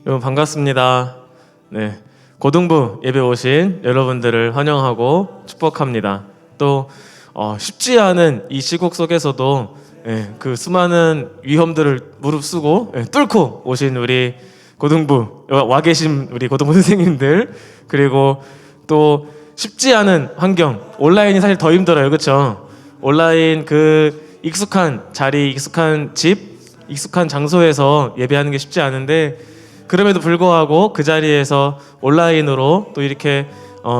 여러분 반갑습니다. 네, 고등부 예배 오신 여러분들을 환영하고 축복합니다. 또 쉽지 않은 이 시국 속에서도 그 수많은 위험들을 무릅쓰고 뚫고 오신 우리 고등부 와 계신 우리 고등부 선생님들, 그리고 또 쉽지 않은 환경, 온라인이 사실 더 힘들어요, 그렇죠? 온라인 그 익숙한 자리, 익숙한 집, 익숙한 장소에서 예배하는 게 쉽지 않은데, 그럼에도 불구하고 그 자리에서 온라인으로 또 이렇게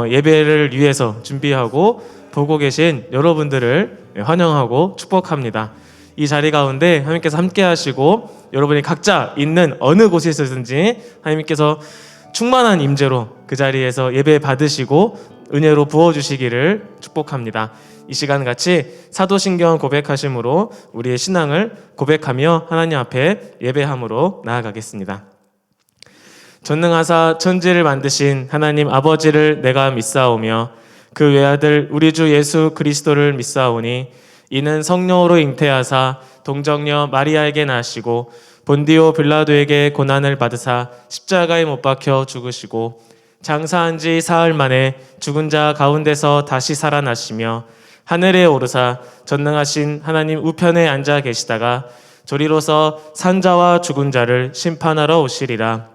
예배를 위해서 준비하고 보고 계신 여러분들을 환영하고 축복합니다. 이 자리 가운데 하나님께서 함께 하시고 여러분이 각자 있는 어느 곳에 있었든지 하나님께서 충만한 임재로 그 자리에서 예배 받으시고 은혜로 부어주시기를 축복합니다. 이 시간 같이 사도신경 고백하심으로 우리의 신앙을 고백하며 하나님 앞에 예배함으로 나아가겠습니다. 전능하사 천지를 만드신 하나님 아버지를 내가 믿사오며 그 외아들 우리 주 예수 그리스도를 믿사오니 이는 성령으로 잉태하사 동정녀 마리아에게 나시고 본디오 빌라도에게 고난을 받으사 십자가에 못 박혀 죽으시고 장사한 지 사흘 만에 죽은 자 가운데서 다시 살아나시며 하늘에 오르사 전능하신 하나님 우편에 앉아 계시다가 조리로서 산자와 죽은 자를 심판하러 오시리라.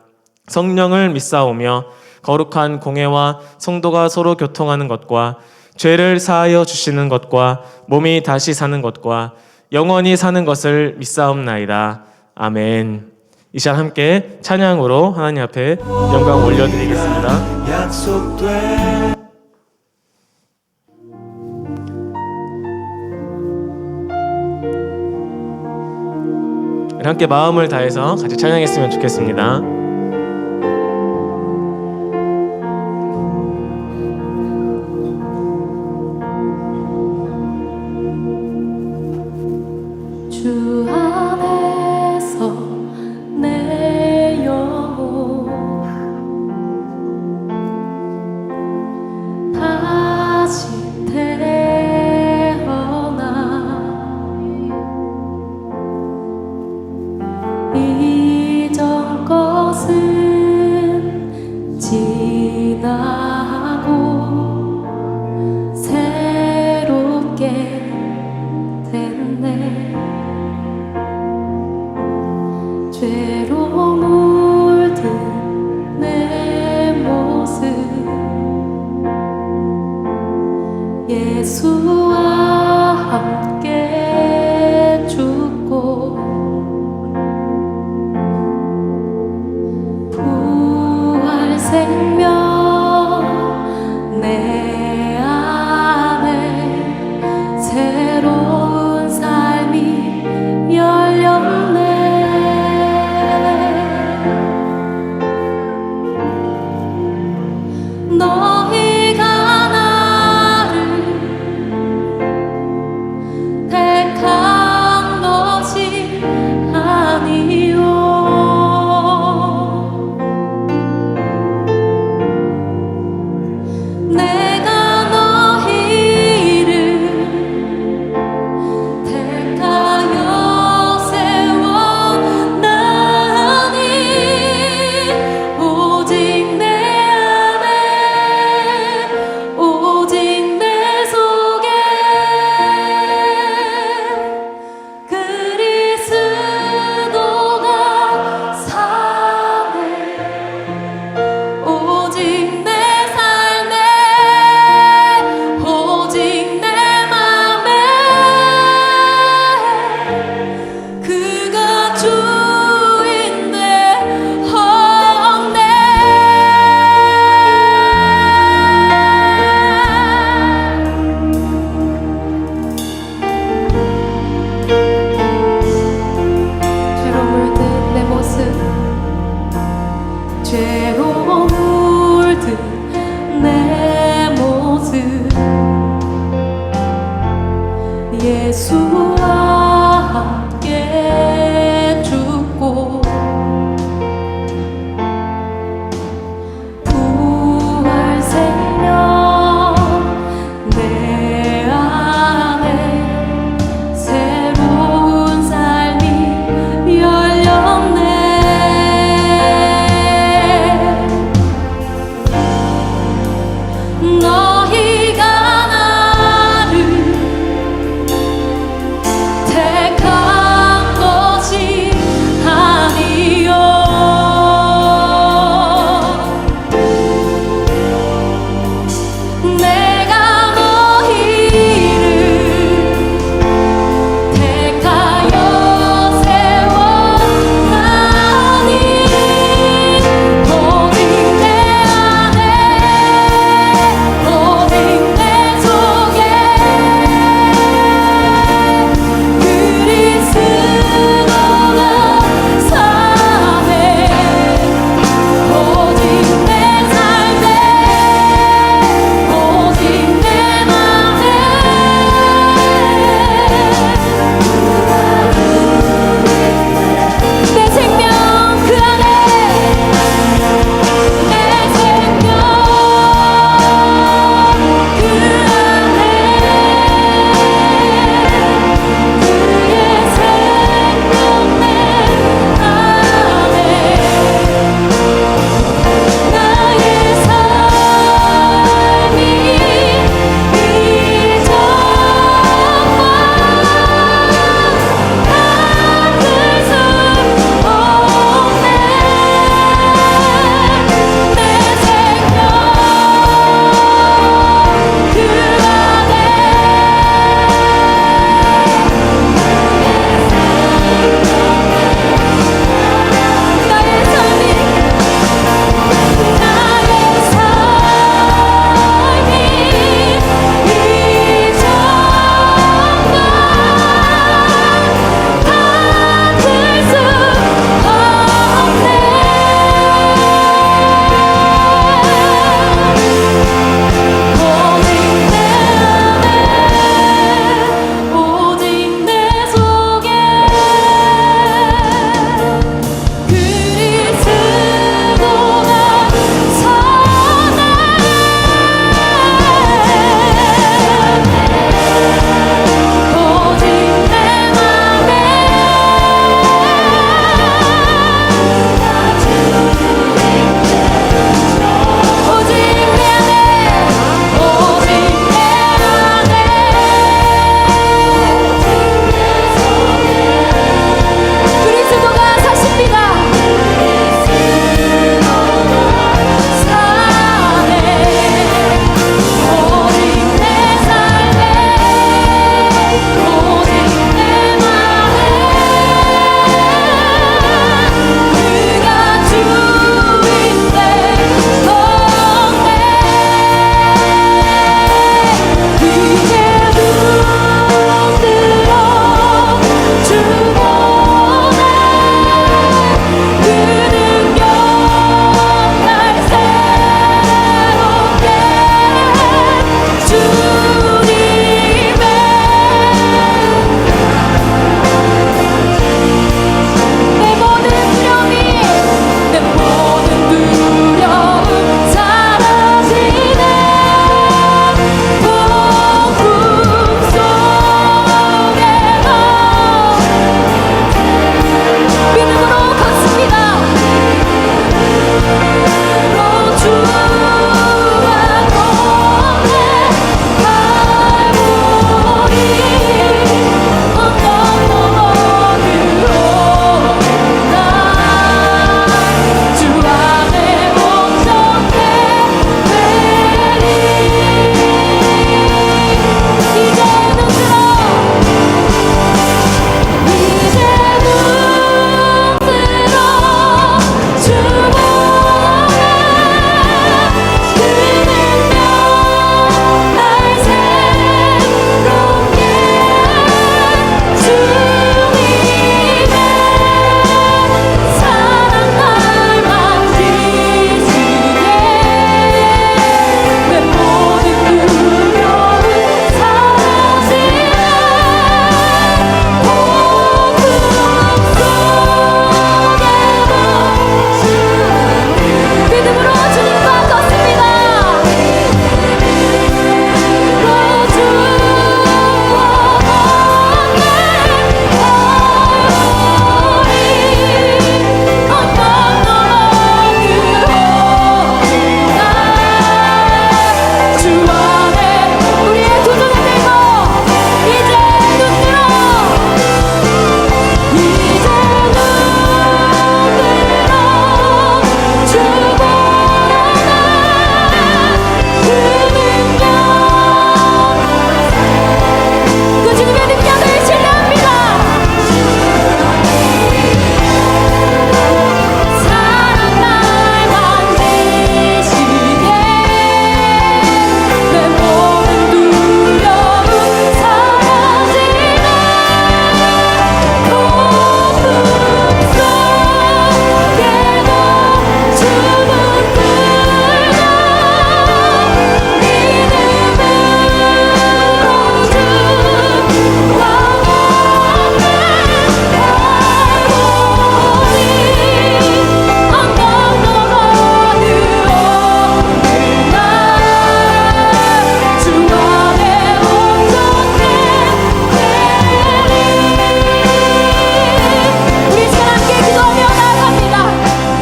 성령을 믿사오며 거룩한 공회와 성도가 서로 교통하는 것과 죄를 사하여 주시는 것과 몸이 다시 사는 것과 영원히 사는 것을 믿사옵나이다. 아멘. 이 시간 함께 찬양으로 하나님 앞에 영광 올려드리겠습니다. 함께 마음을 다해서 같이 찬양했으면 좋겠습니다. 주 안에서 내 영혼 다시 태어나 이전 것은 지나고 새롭게 죄로 물든 내 모습 예수와 함께 죽고 부활 생명 내 안에 새로운 삶이 열렸네.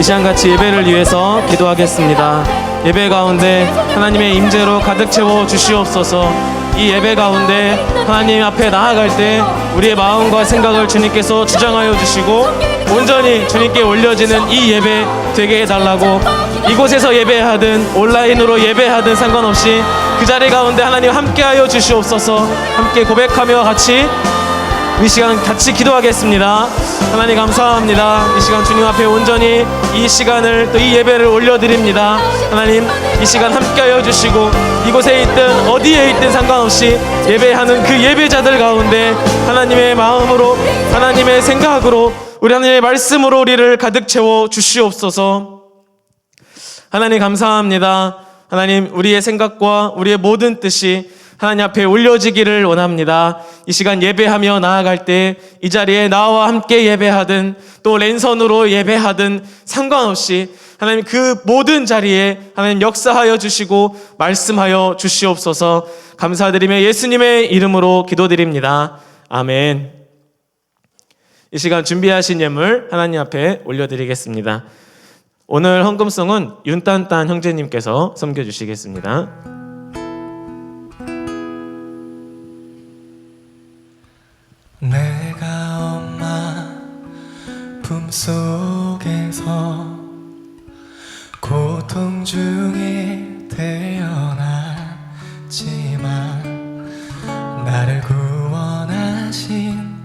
시간 같이 예배를 위해서 기도하겠습니다. 예배 가운데 하나님의 임재로 가득 채워 주시옵소서. 이 예배 가운데 하나님 앞에 나아갈 때 우리의 마음과 생각을 주님께서 주장하여 주시고 온전히 주님께 올려지는 이 예배 되게 해달라고, 이곳에서 예배하든 온라인으로 예배하든 상관없이 그 자리 가운데 하나님 함께하여 주시옵소서. 함께 고백하며 같이 이 시간 같이 기도하겠습니다. 하나님 감사합니다. 이 시간 주님 앞에 온전히 이 시간을 또 이 예배를 올려드립니다. 하나님 이 시간 함께하여 주시고 이곳에 있든 어디에 있든 상관없이 예배하는 그 예배자들 가운데 하나님의 마음으로 하나님의 생각으로 우리 하나님의 말씀으로 우리를 가득 채워 주시옵소서. 하나님 감사합니다. 하나님 우리의 생각과 우리의 모든 뜻이 하나님 앞에 올려지기를 원합니다. 이 시간 예배하며 나아갈 때 이 자리에 나와 함께 예배하든 또 랜선으로 예배하든 상관없이 하나님 그 모든 자리에 하나님 역사하여 주시고 말씀하여 주시옵소서. 감사드리며 예수님의 이름으로 기도드립니다. 아멘. 이 시간 준비하신 예물 하나님 앞에 올려드리겠습니다. 오늘 헌금송은 윤딴딴 형제님께서 섬겨주시겠습니다. 내가 엄마 품속에서 고통 중에 태어났지만 나를 구원하신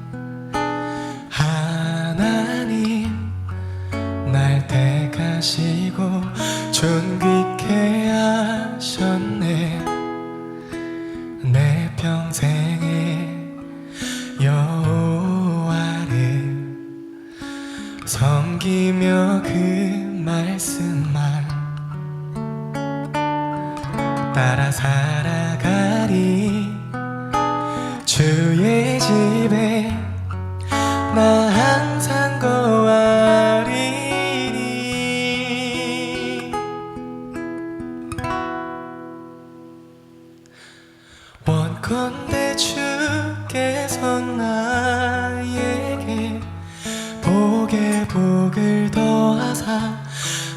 하나님, 날 택하시고 존귀케 하셨네. 내 평생에 여호와를 섬기며 그 말씀만 따라 살아가리. 주의 집에 나 항상 거하리니. 원컨대 주께서 나에게 복에 복을 더하사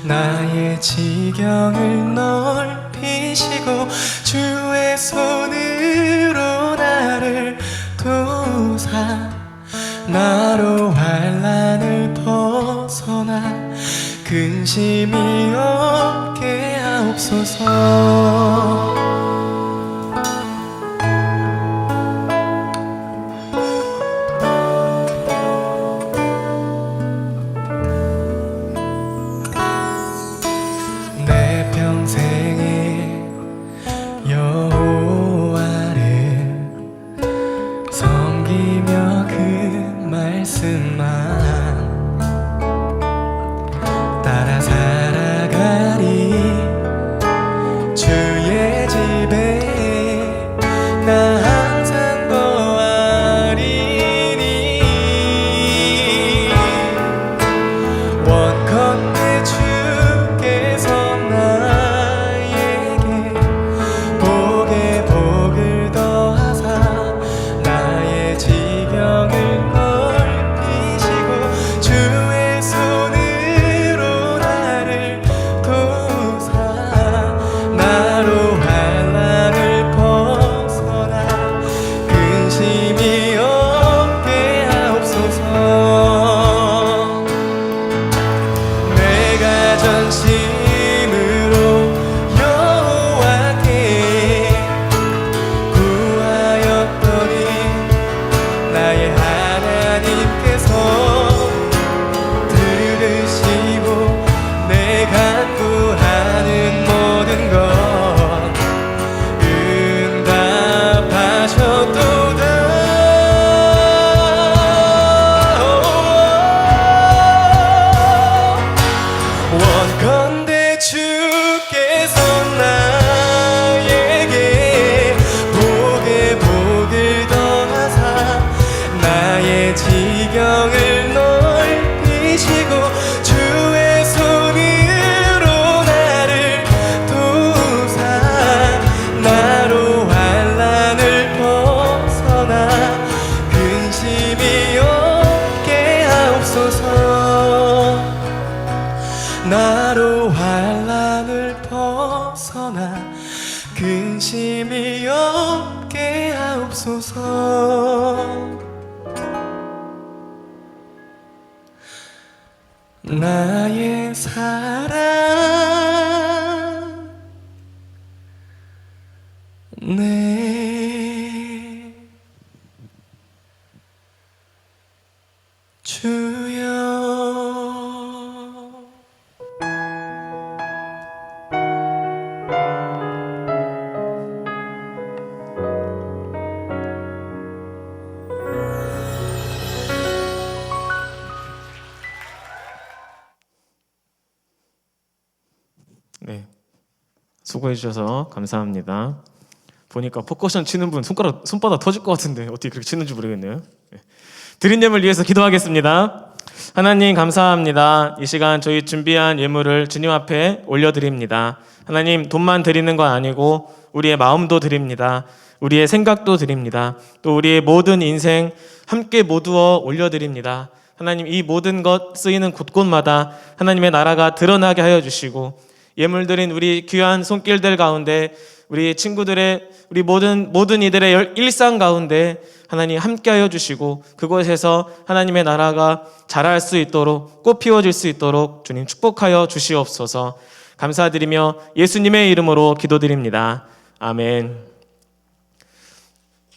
나의 지경을 넓히시고 주의 손으로 나를 도우사 나로 환난을 벗어나 근심이 없게 하옵소서. 내 평생에 여호와를 섬기며 그 말씀만 따라 살아가리. 주의 집에 근심이 없게 하옵소서. 나의 사랑 내 주여. 네, 수고해 주셔서 감사합니다. 보니까 포커션 치는 분 손바닥 터질 것 같은데 어떻게 그렇게 치는지 모르겠네요. 네. 드린 예물 위해서 기도하겠습니다. 하나님 감사합니다. 이 시간 저희 준비한 예물을 주님 앞에 올려드립니다. 하나님, 돈만 드리는 건 아니고 우리의 마음도 드립니다. 우리의 생각도 드립니다. 또 우리의 모든 인생 함께 모두어 올려드립니다. 하나님, 이 모든 것 쓰이는 곳곳마다 하나님의 나라가 드러나게 하여 주시고, 예물 드린 우리 귀한 손길들 가운데, 우리 친구들의, 우리 모든 이들의 일상 가운데 하나님 함께하여 주시고, 그곳에서 하나님의 나라가 자랄 수 있도록, 꽃 피워질 수 있도록 주님 축복하여 주시옵소서. 감사드리며 예수님의 이름으로 기도드립니다. 아멘.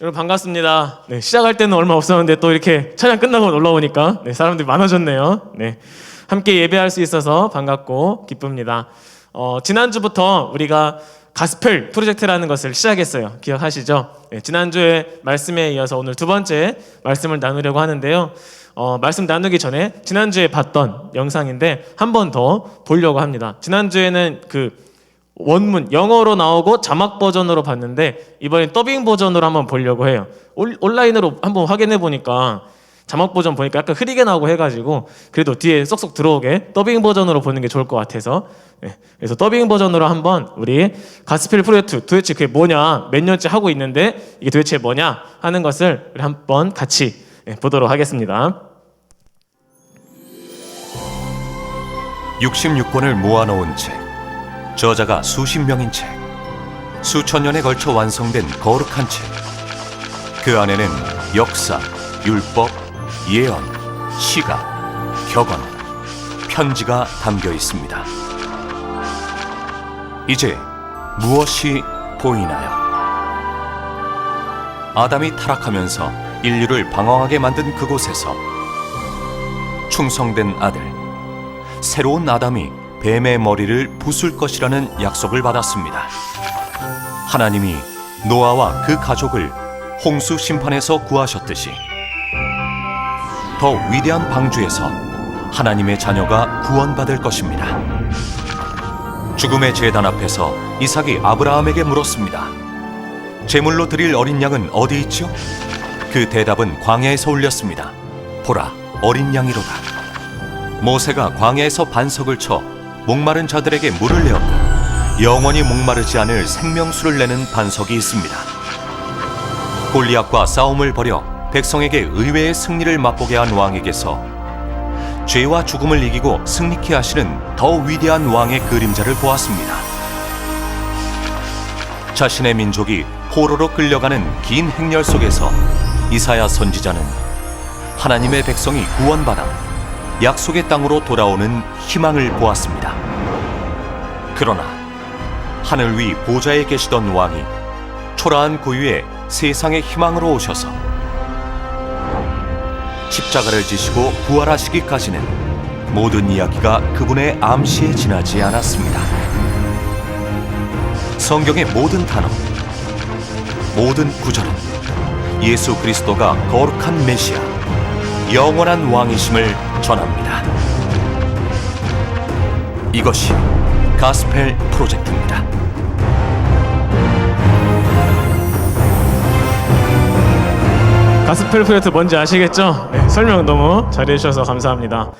여러분 반갑습니다. 네, 시작할 때는 얼마 없었는데 또 이렇게 찬양 끝나고 올라오니까 사람들이 많아졌네요. 네, 함께 예배할 수 있어서 반갑고 기쁩니다. 지난주부터 우리가 가스펠 프로젝트라는 것을 시작했어요. 기억하시죠? 네, 지난주에 말씀에 이어서 오늘 두 번째 말씀을 나누려고 하는데요. 말씀 나누기 전에 지난주에 봤던 영상인데 한 번 더 보려고 합니다. 지난주에는 그 원문 영어로 나오고 자막 버전으로 봤는데 이번엔 더빙 버전으로 한번 보려고 해요. 온라인으로 한번 확인해 보니까 자막 버전 보니까 약간 흐리게 나오고 해가지고 그래도 뒤에 쏙쏙 들어오게 더빙 버전으로 보는 게 좋을 것 같아서, 그래서 더빙 버전으로 한번 우리 가스펠 프로젝트 도대체 그게 뭐냐, 몇 년째 하고 있는데 이게 도대체 뭐냐 하는 것을 우리 한번 같이 보도록 하겠습니다. 66권을 모아놓은 책, 저자가 수십 명인 책, 수천 년에 걸쳐 완성된 거룩한 책. 그 안에는 역사, 율법, 예언, 시가, 격언, 편지가 담겨 있습니다. 이제 무엇이 보이나요? 아담이 타락하면서 인류를 방황하게 만든 그곳에서 충성된 아들, 새로운 아담이 뱀의 머리를 부술 것이라는 약속을 받았습니다. 하나님이 노아와 그 가족을 홍수 심판에서 구하셨듯이 더 위대한 방주에서 하나님의 자녀가 구원받을 것입니다. 죽음의 제단 앞에서 이삭이 아브라함에게 물었습니다. 제물로 드릴 어린 양은 어디 있죠? 그 대답은 광야에서 울렸습니다. 보라, 어린 양이로다. 모세가 광야에서 반석을 쳐 목마른 자들에게 물을 내었고 영원히 목마르지 않을 생명수를 내는 반석이 있습니다. 골리앗과 싸움을 벌여 백성에게 의외의 승리를 맛보게 한 왕에게서 죄와 죽음을 이기고 승리케 하시는 더 위대한 왕의 그림자를 보았습니다. 자신의 민족이 포로로 끌려가는 긴 행렬 속에서 이사야 선지자는 하나님의 백성이 구원받아 약속의 땅으로 돌아오는 희망을 보았습니다. 그러나 하늘 위 보좌에 계시던 왕이 초라한 고유의 세상의 희망으로 오셔서 십자가를 지시고 부활하시기까지는 모든 이야기가 그분의 암시에 지나지 않았습니다. 성경의 모든 단어, 모든 구절은 예수 그리스도가 거룩한 메시아, 영원한 왕이심을 전합니다. 이것이 가스펠 프로젝트입니다. 가스펠 프로젝트 뭔지 아시겠죠? 설명 너무 잘해주셔서 감사합니다.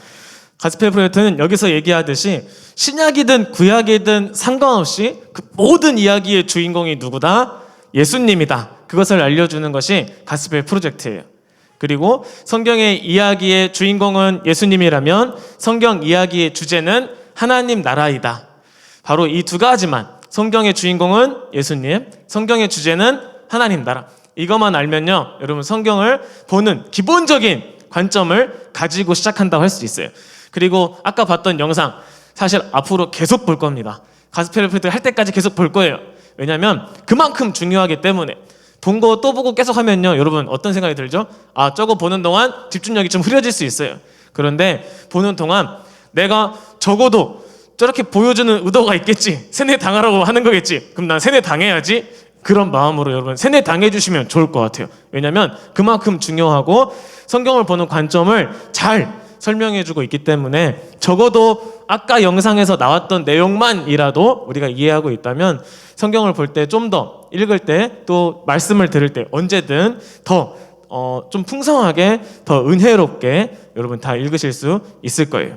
가스펠 프로젝트는 여기서 얘기하듯이 신약이든 구약이든 상관없이 그 모든 이야기의 주인공이 누구다? 예수님이다. 그것을 알려주는 것이 가스펠 프로젝트예요. 그리고 성경의 이야기의 주인공은 예수님이라면 성경 이야기의 주제는 하나님 나라이다. 바로 이 두 가지만 성경의 주인공은 예수님, 성경의 주제는 하나님 나라. 이것만 알면요, 여러분 성경을 보는 기본적인 관점을 가지고 시작한다고 할 수 있어요. 그리고 아까 봤던 영상 사실 앞으로 계속 볼 겁니다. 가스펠 프로젝트 할 때까지 계속 볼 거예요. 왜냐하면 그만큼 중요하기 때문에. 본 거 또 보고 계속 하면요, 여러분 어떤 생각이 들죠? 아, 저거 보는 동안 집중력이 좀 흐려질 수 있어요. 그런데 보는 동안 내가 적어도 저렇게 보여주는 의도가 있겠지, 세뇌 당하라고 하는 거겠지, 그럼 난 세뇌 당해야지, 그런 마음으로 여러분 세뇌 당해 주시면 좋을 것 같아요. 왜냐하면 그만큼 중요하고 성경을 보는 관점을 잘 설명해 주고 있기 때문에 적어도 아까 영상에서 나왔던 내용만이라도 우리가 이해하고 있다면 성경을 볼 때 좀 더 읽을 때 또 말씀을 들을 때 언제든 더 좀 풍성하게 더 은혜롭게 여러분 다 읽으실 수 있을 거예요.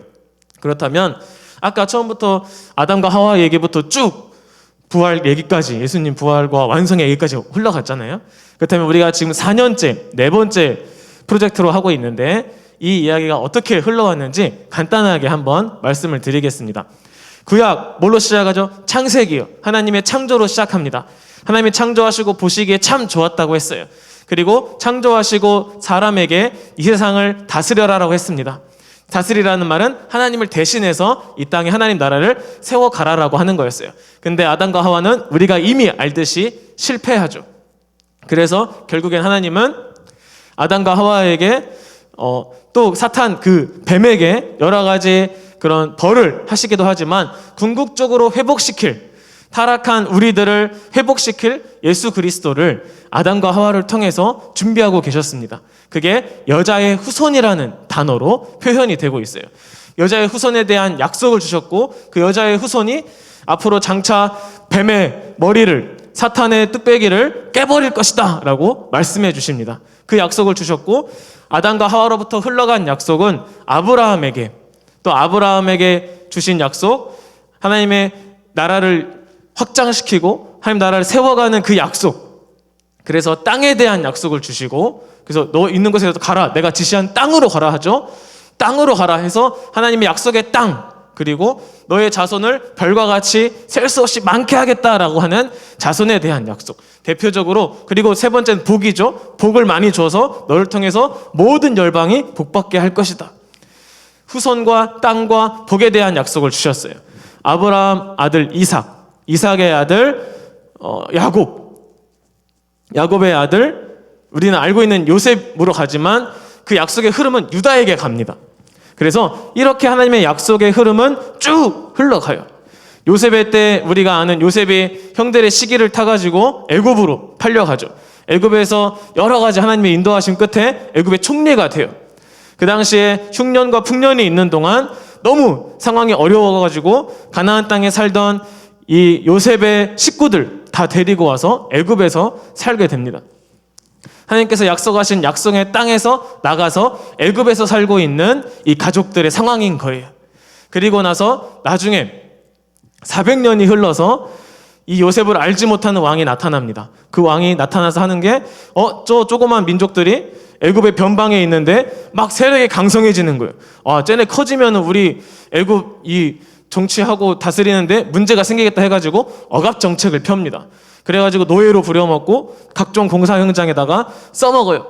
그렇다면 아까 처음부터 아담과 하와 얘기부터 쭉 부활 얘기까지, 예수님 부활과 완성의 얘기까지 흘러갔잖아요. 그렇다면 우리가 지금 4년째, 네 번째 프로젝트로 하고 있는데 이 이야기가 어떻게 흘러왔는지 간단하게 한번 말씀을 드리겠습니다. 구약 뭘로 시작하죠? 창세기요. 하나님의 창조로 시작합니다. 하나님이 창조하시고 보시기에 참 좋았다고 했어요. 그리고 창조하시고 사람에게 이 세상을 다스려라라고 했습니다. 다스리라는 말은 하나님을 대신해서 이 땅에 하나님 나라를 세워가라라고 하는 거였어요. 근데 아담과 하와는 우리가 이미 알듯이 실패하죠. 그래서 결국엔 하나님은 아담과 하와에게 또 사탄 그 뱀에게 여러 가지 그런 벌을 하시기도 하지만 궁극적으로 회복시킬, 타락한 우리들을 회복시킬 예수 그리스도를 아담과 하와를 통해서 준비하고 계셨습니다. 그게 여자의 후손이라는 단어로 표현이 되고 있어요. 여자의 후손에 대한 약속을 주셨고 그 여자의 후손이 앞으로 장차 뱀의 머리를, 사탄의 뚝배기를 깨버릴 것이다 라고 말씀해 주십니다. 그 약속을 주셨고 아담과 하와로부터 흘러간 약속은 아브라함에게, 또 아브라함에게 주신 약속, 하나님의 나라를 확장시키고 하나님 나라를 세워가는 그 약속, 그래서 땅에 대한 약속을 주시고, 그래서 너 있는 곳에서 가라, 내가 지시한 땅으로 가라 하죠. 땅으로 가라 해서 하나님의 약속의 땅, 그리고 너의 자손을 별과 같이 셀 수 없이 많게 하겠다라고 하는 자손에 대한 약속, 대표적으로. 그리고 세 번째는 복이죠. 복을 많이 줘서 너를 통해서 모든 열방이 복받게 할 것이다. 후손과 땅과 복에 대한 약속을 주셨어요. 아브라함 아들 이삭, 이삭의 아들 야곱의 아들, 우리는 알고 있는 요셉으로 가지만 그 약속의 흐름은 유다에게 갑니다. 그래서 이렇게 하나님의 약속의 흐름은 쭉 흘러가요. 요셉의 때 우리가 아는 요셉이 형들의 시기를 타가지고 애굽으로 팔려가죠. 애굽에서 여러 가지 하나님의 인도하심 끝에 애굽의 총리가 돼요. 그 당시에 흉년과 풍년이 있는 동안 너무 상황이 어려워가지고 가나안 땅에 살던 이 요셉의 식구들 다 데리고 와서 애굽에서 살게 됩니다. 하나님께서 약속하신 약속의 땅에서 나가서 애굽에서 살고 있는 이 가족들의 상황인 거예요. 그리고 나서 나중에 400년이 흘러서 이 요셉을 알지 못하는 왕이 나타납니다. 그 왕이 나타나서 하는 게 저 조그만 민족들이 애굽의 변방에 있는데 막 세력이 강성해지는 거예요. 쟤네 커지면 우리 애굽 이 정치하고 다스리는데 문제가 생기겠다 해가지고 억압 정책을 펴니다. 그래가지고 노예로 부려먹고 각종 공사 현장에다가 써먹어요.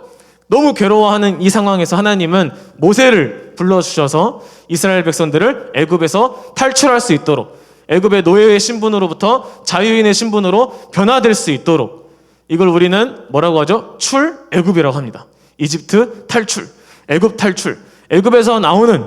너무 괴로워하는 이 상황에서 하나님은 모세를 불러주셔서 이스라엘 백성들을 애굽에서 탈출할 수 있도록, 애굽의 노예의 신분으로부터 자유인의 신분으로 변화될 수 있도록, 이걸 우리는 뭐라고 하죠? 출애굽이라고 합니다. 이집트 탈출, 애굽 탈출, 애굽에서 나오는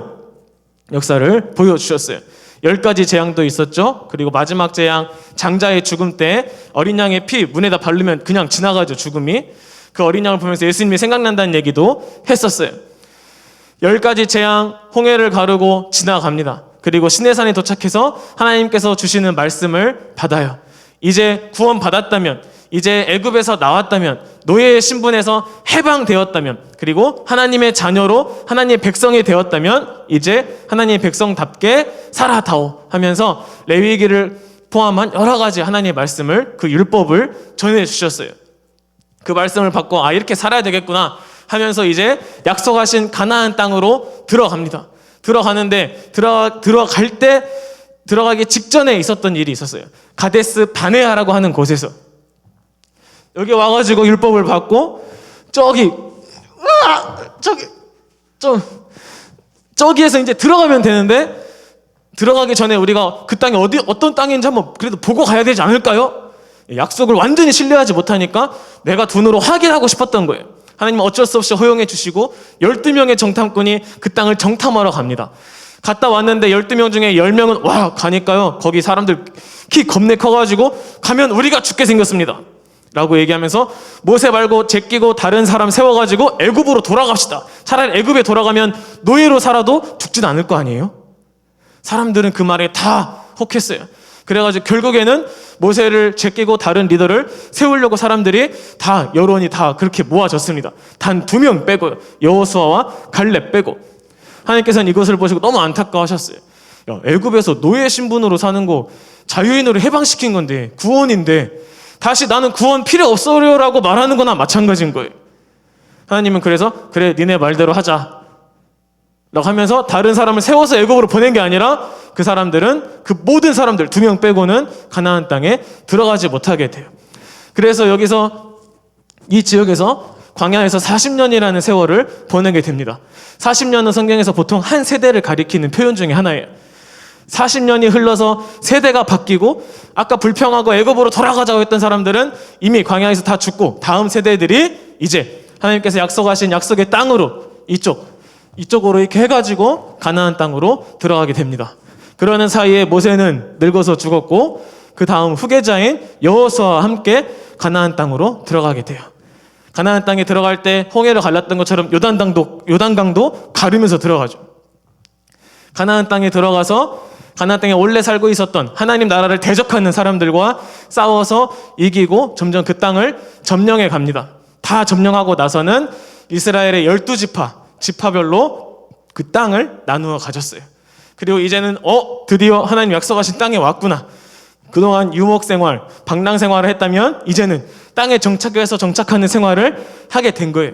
역사를 보여주셨어요. 10가지 재앙도 있었죠. 그리고 마지막 재앙, 장자의 죽음 때 어린 양의 피 문에다 바르면 그냥 지나가죠, 죽음이. 그 어린 양을 보면서 예수님이 생각난다는 얘기도 했었어요. 10가지 재앙, 홍해를 가르고 지나갑니다. 그리고 시내산에 도착해서 하나님께서 주시는 말씀을 받아요. 이제 구원 받았다면, 이제 애굽에서 나왔다면, 노예의 신분에서 해방되었다면, 그리고 하나님의 자녀로 하나님의 백성이 되었다면 이제 하나님의 백성답게 살아다오 하면서 레위기를 포함한 여러 가지 하나님의 말씀을, 그 율법을 전해주셨어요. 그 말씀을 받고 이렇게 살아야 되겠구나 하면서 이제 약속하신 가나안 땅으로 들어갑니다. 들어가는데 들어갈 때 들어가기 직전에 있었던 일이 있었어요. 가데스 바네아라고 하는 곳에서 여기 와가지고 율법을 받고 저기에서 이제 들어가면 되는데, 들어가기 전에 우리가 그 땅이 어떤 땅인지 한번 그래도 보고 가야 되지 않을까요? 약속을 완전히 신뢰하지 못하니까 내가 눈으로 확인하고 싶었던 거예요. 하나님은 어쩔 수 없이 허용해 주시고 12명의 정탐꾼이 그 땅을 정탐하러 갑니다. 갔다 왔는데 12명 중에 10명은 와 가니까요, 거기 사람들 키 겁내 커가지고 가면 우리가 죽게 생겼습니다 라고 얘기하면서 모세 말고 제끼고 다른 사람 세워가지고 애굽으로 돌아갑시다. 차라리 애굽에 돌아가면 노예로 살아도 죽진 않을 거 아니에요? 사람들은 그 말에 다 혹했어요. 그래가지고 결국에는 모세를 제끼고 다른 리더를 세우려고 사람들이 다, 여론이 다 그렇게 모아졌습니다. 단 2명 빼고요. 여호수아와 갈렙 빼고. 하나님께서는 이것을 보시고 너무 안타까워하셨어요. 야, 애굽에서 노예 신분으로 사는 거 자유인으로 해방시킨 건데, 구원인데 다시 나는 구원 필요 없어요라고 말하는 거나 마찬가지인 거예요. 하나님은 그래서 그래 니네 말대로 하자 라고 하면서 다른 사람을 세워서 애굽으로 보낸 게 아니라 그 사람들은, 그 모든 사람들 2명 빼고는 가나안 땅에 들어가지 못하게 돼요. 그래서 여기서 이 지역에서 광야에서 40년이라는 세월을 보내게 됩니다. 40년은 성경에서 보통 한 세대를 가리키는 표현 중에 하나예요. 40년이 흘러서 세대가 바뀌고 아까 불평하고 애굽으로 돌아가자고 했던 사람들은 이미 광야에서 다 죽고 다음 세대들이 이제 하나님께서 약속하신 약속의 땅으로 이쪽으로 이렇게 해가지고 가나안 땅으로 들어가게 됩니다. 그러는 사이에 모세는 늙어서 죽었고 그 다음 후계자인 여호수아와 함께 가나안 땅으로 들어가게 돼요. 가나안 땅에 들어갈 때 홍해를 갈랐던 것처럼 요단강도 가르면서 들어가죠. 가나안 땅에 들어가서 가나안 땅에 원래 살고 있었던 하나님 나라를 대적하는 사람들과 싸워서 이기고 점점 그 땅을 점령해 갑니다. 다 점령하고 나서는 이스라엘의 12지파별로 그 땅을 나누어 가졌어요. 그리고 이제는 드디어 하나님 약속하신 땅에 왔구나. 그동안 유목생활, 방랑생활을 했다면 이제는 땅에 정착해서 정착하는 생활을 하게 된 거예요.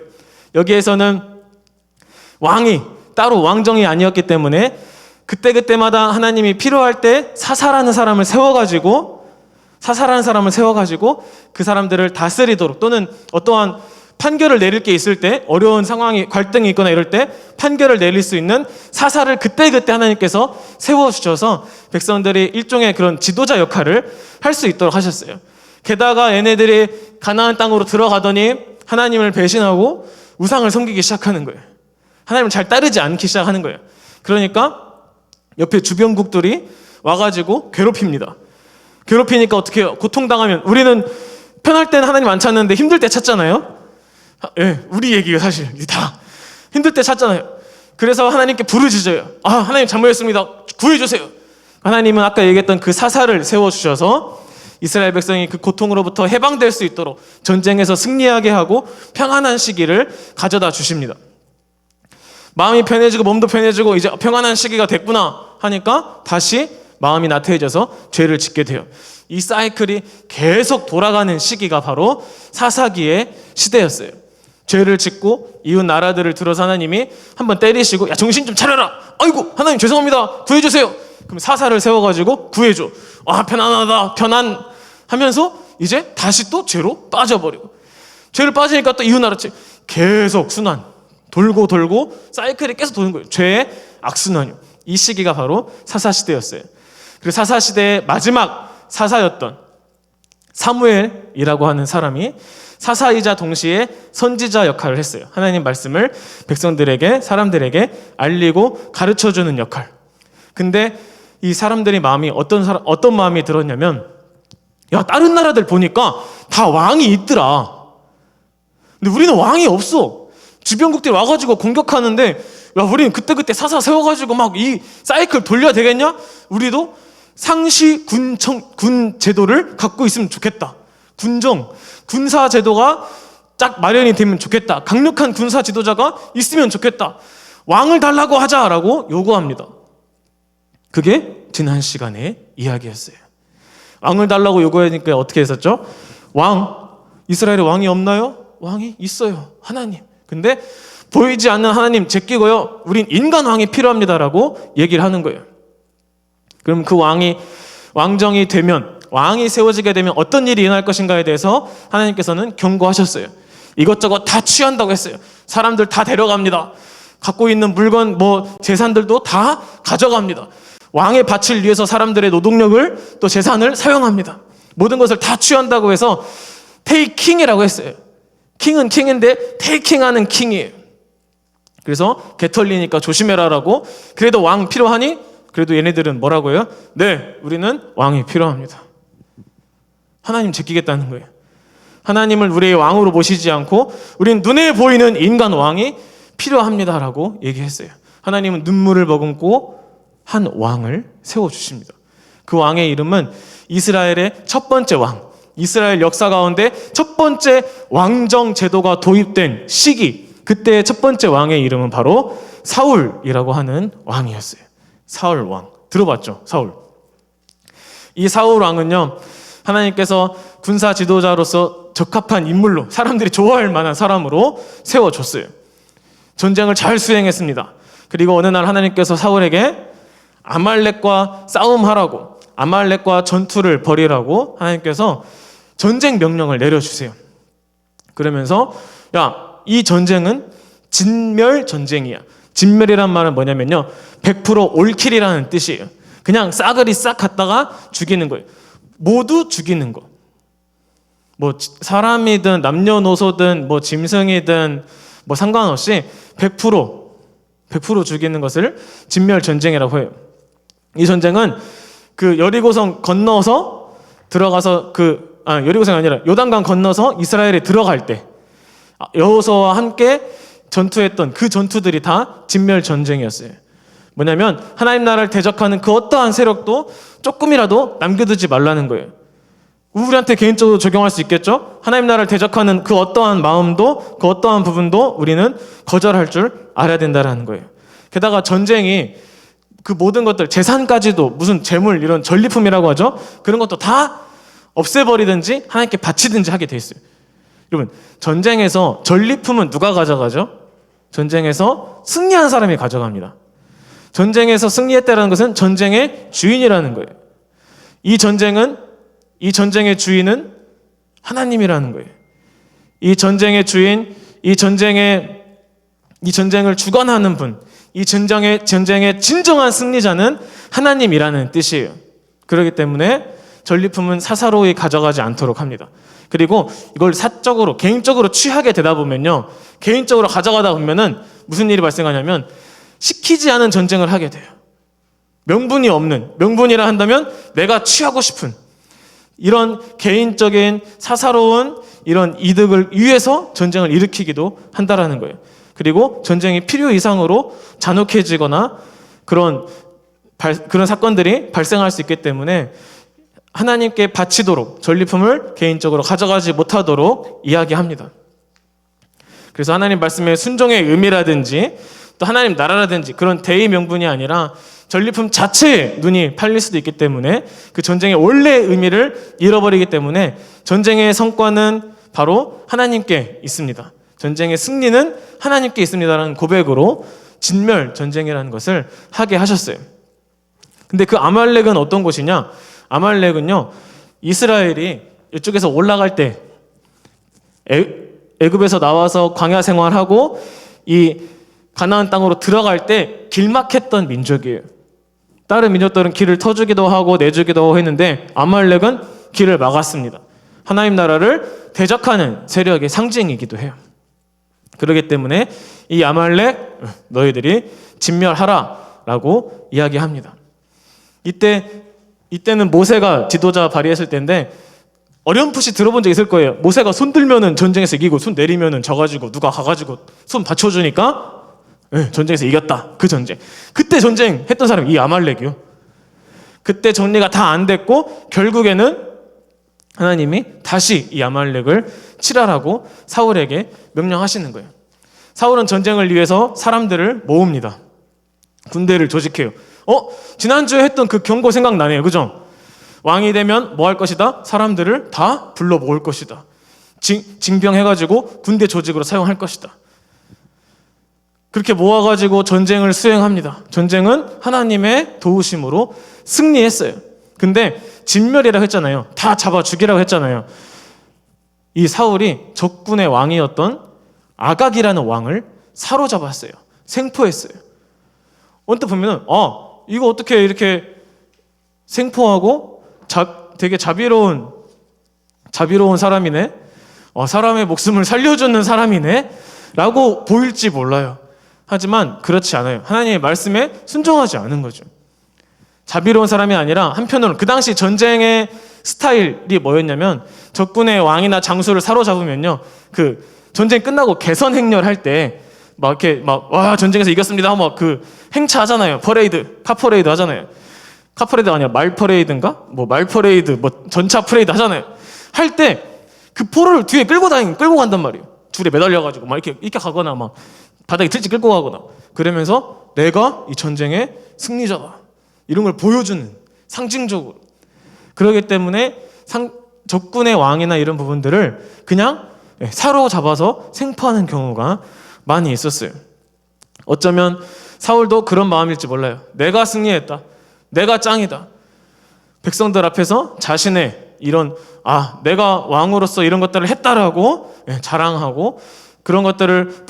여기에서는 왕이 따로 왕정이 아니었기 때문에 그때마다 하나님이 필요할 때 사사라는 사람을 세워가지고 그 사람들을 다스리도록, 또는 어떠한 판결을 내릴 게 있을 때, 어려운 상황이, 갈등이 있거나 이럴 때 판결을 내릴 수 있는 사사를 그때 하나님께서 세워주셔서 백성들이 일종의 그런 지도자 역할을 할 수 있도록 하셨어요. 게다가 얘네들이 가나안 땅으로 들어가더니 하나님을 배신하고 우상을 섬기기 시작하는 거예요. 하나님을 잘 따르지 않기 시작하는 거예요. 그러니까 옆에 주변국들이 와가지고 괴롭힙니다. 괴롭히니까 어떻게 해요? 고통당하면, 우리는 편할 때는 하나님 안 찾는데 힘들 때 찾잖아요. 우리 얘기가 사실 다 힘들 때 찾잖아요. 그래서 하나님께 부르짖어요. 하나님 잘못했습니다. 구해주세요. 하나님은 아까 얘기했던 그 사사를 세워주셔서 이스라엘 백성이 그 고통으로부터 해방될 수 있도록 전쟁에서 승리하게 하고 평안한 시기를 가져다 주십니다. 마음이 편해지고 몸도 편해지고 이제 평안한 시기가 됐구나 하니까 다시 마음이 나태해져서 죄를 짓게 돼요. 이 사이클이 계속 돌아가는 시기가 바로 사사기의 시대였어요. 죄를 짓고 이웃 나라들을 들어서 하나님이 한번 때리시고, 야 정신 좀 차려라. 아이고 하나님 죄송합니다. 구해주세요. 그럼 사사를 세워가지고 구해줘. 편안하다. 편안 하면서 이제 다시 또 죄로 빠져버리고, 죄를 빠지니까 또 이웃 나라 계속 순환 돌고 사이클이 계속 도는 거예요. 죄의 악순환이요. 이 시기가 바로 사사시대였어요. 그리고 사사시대의 마지막 사사였던 사무엘이라고 하는 사람이 사사이자 동시에 선지자 역할을 했어요. 하나님 말씀을 백성들에게, 사람들에게 알리고 가르쳐주는 역할. 근데 이 사람들의 마음이 어떤 마음이 들었냐면, 야 다른 나라들 보니까 다 왕이 있더라. 근데 우리는 왕이 없어. 주변국들이 와가지고 공격하는데, 야 우리는 그때 사사 세워가지고 막 이 사이클 돌려야 되겠냐? 우리도 상시 군 제도를 갖고 있으면 좋겠다. 군사 제도가 딱 마련이 되면 좋겠다. 강력한 군사 지도자가 있으면 좋겠다. 왕을 달라고 하자라고 요구합니다. 그게 지난 시간의 이야기였어요. 왕을 달라고 요구하니까 어떻게 했었죠? 이스라엘에 왕이 없나요? 왕이 있어요. 하나님. 근데 보이지 않는 하나님 제끼고요. 우린 인간 왕이 필요합니다라고 얘기를 하는 거예요. 그럼 그 왕정이 되면, 왕이 세워지게 되면 어떤 일이 일어날 것인가에 대해서 하나님께서는 경고하셨어요. 이것저것 다 취한다고 했어요. 사람들 다 데려갑니다. 갖고 있는 물건, 재산들도 다 가져갑니다. 왕의 밭을 위해서 사람들의 노동력을 또 재산을 사용합니다. 모든 것을 다 취한다고 해서 테이킹이라고 했어요. 킹은 킹인데 테이킹하는 킹이에요. 그래서 개털리니까 조심해라라고. 그래도 왕 필요하니? 그래도 얘네들은 뭐라고 해요? 네, 우리는 왕이 필요합니다. 하나님 제끼겠다는 거예요. 하나님을 우리의 왕으로 모시지 않고 우린 눈에 보이는 인간 왕이 필요합니다라고 얘기했어요. 하나님은 눈물을 머금고 한 왕을 세워주십니다. 그 왕의 이름은 이스라엘의 첫 번째 왕, 이스라엘 역사 가운데 첫 번째 왕정 제도가 도입된 시기, 그때의 첫 번째 왕의 이름은 바로 사울이라고 하는 왕이었어요. 사울 왕, 들어봤죠? 사울. 이 사울 왕은요, 하나님께서 군사 지도자로서 적합한 인물로, 사람들이 좋아할 만한 사람으로 세워줬어요. 전쟁을 잘 수행했습니다. 그리고 어느 날 하나님께서 사울에게 아말렉과 싸움하라고, 아말렉과 전투를 벌이라고 하나님께서 전쟁 명령을 내려주세요. 그러면서 이 전쟁은 진멸 전쟁이야. 진멸이란 말은 뭐냐면요, 100% 올킬이라는 뜻이에요. 그냥 싸그리 싹 갔다가 죽이는 거예요. 모두 죽이는 거. 사람이든 남녀노소든 짐승이든 상관없이 100% 죽이는 것을 진멸 전쟁이라고 해요. 이 전쟁은 그 여리고성 건너서 들어가서 여리고성이 아니라 요단강 건너서 이스라엘에 들어갈 때 여호수아와 함께 전투했던 그 전투들이 다 진멸 전쟁이었어요. 뭐냐면 하나님 나라를 대적하는 그 어떠한 세력도 조금이라도 남겨두지 말라는 거예요. 우리한테 개인적으로 적용할 수 있겠죠? 하나님 나라를 대적하는 그 어떠한 마음도, 그 어떠한 부분도 우리는 거절할 줄 알아야 된다는 거예요. 게다가 전쟁이 그 모든 것들, 재산까지도, 무슨 재물, 이런 전리품이라고 하죠? 그런 것도 다 없애버리든지 하나님께 바치든지 하게 돼 있어요. 여러분, 전쟁에서 전리품은 누가 가져가죠? 전쟁에서 승리한 사람이 가져갑니다. 전쟁에서 승리했다는 것은 전쟁의 주인이라는 거예요. 이 전쟁의 주인은 하나님이라는 거예요. 이 전쟁의 주인, 이 전쟁을 주관하는 분, 이 전쟁의 진정한 승리자는 하나님이라는 뜻이에요. 그렇기 때문에 전리품은 사사로이 가져가지 않도록 합니다. 그리고 이걸 사적으로, 개인적으로 취하게 되다 보면요, 개인적으로 가져가다 보면은 무슨 일이 발생하냐면 시키지 않은 전쟁을 하게 돼요. 명분이 없는, 명분이라 한다면 내가 취하고 싶은 이런 개인적인 사사로운 이런 이득을 위해서 전쟁을 일으키기도 한다라는 거예요. 그리고 전쟁이 필요 이상으로 잔혹해지거나 그런 사건들이 발생할 수 있기 때문에 하나님께 바치도록, 전리품을 개인적으로 가져가지 못하도록 이야기합니다. 그래서 하나님 말씀의 순종의 의미라든지 또 하나님 나라라든지 그런 대의 명분이 아니라 전리품 자체에 눈이 팔릴 수도 있기 때문에 그 전쟁의 원래의 의미를 잃어버리기 때문에 전쟁의 성과는 바로 하나님께 있습니다. 전쟁의 승리는 하나님께 있습니다라는 고백으로 진멸 전쟁이라는 것을 하게 하셨어요. 근데 그 아말렉은 어떤 곳이냐? 아말렉은요, 이스라엘이 이쪽에서 올라갈 때 애굽에서 나와서 광야 생활하고 이 가나안 땅으로 들어갈 때 길막했던 민족이에요. 다른 민족들은 길을 터주기도 하고 내주기도 하고 했는데 아말렉은 길을 막았습니다. 하나님 나라를 대적하는 세력의 상징이기도 해요. 그렇기 때문에 이 아말렉 너희들이 진멸하라라고 이야기합니다. 이때는 모세가 지도자 발휘했을 때인데 어렴풋이 들어본 적 있을 거예요. 모세가 손 들면은 전쟁에서 이기고 손 내리면은 져가지고 누가 가가지고 손 받쳐주니까 전쟁에서 이겼다. 그 전쟁. 그때 전쟁 했던 사람이 이 아말렉이요. 그때 정리가 다 안 됐고 결국에는 하나님이 다시 이 아말렉을 칠하라고 사울에게 명령하시는 거예요. 사울은 전쟁을 위해서 사람들을 모읍니다. 군대를 조직해요. 지난주에 했던 그 경고 생각나네요. 그죠? 왕이 되면 뭐 할 것이다? 사람들을 다 불러 모을 것이다. 징병해가지고 군대 조직으로 사용할 것이다. 그렇게 모아가지고 전쟁을 수행합니다. 전쟁은 하나님의 도우심으로 승리했어요. 근데 진멸이라고 했잖아요. 다 잡아 죽이라고 했잖아요. 이 사울이 적군의 왕이었던 아각이라는 왕을 사로잡았어요. 생포했어요. 언뜻 보면은 이거 어떻게 이렇게 생포하고 되게 자비로운 사람이네. 사람의 목숨을 살려주는 사람이네. 라고 보일지 몰라요. 하지만 그렇지 않아요. 하나님의 말씀에 순종하지 않은 거죠. 자비로운 사람이 아니라 한편으로는 그 당시 전쟁의 스타일이 뭐였냐면 적군의 왕이나 장수를 사로잡으면요, 그 전쟁 끝나고 개선 행렬할 때 막 이렇게 와 전쟁에서 이겼습니다 하고 막 그 행차 하잖아요. 퍼레이드, 카퍼레이드 하잖아요. 카퍼레이드가 아니라 말퍼레이드인가? 말퍼레이드, 전차 프레이드 하잖아요. 할 때 그 포를 뒤에 끌고 간단 말이에요. 줄에 매달려가지고 막 이렇게 가거나 막 바닥에 들지 끌고 가거나 그러면서 내가 이 전쟁의 승리자다. 이런 걸 보여주는 상징적으로. 그렇기 때문에 적군의 왕이나 이런 부분들을 그냥 사로잡아서 생포하는 경우가 많이 있었어요. 어쩌면 사울도 그런 마음일지 몰라요. 내가 승리했다. 내가 짱이다. 백성들 앞에서 자신의 이런 내가 왕으로서 이런 것들을 했다라고 자랑하고 그런 것들을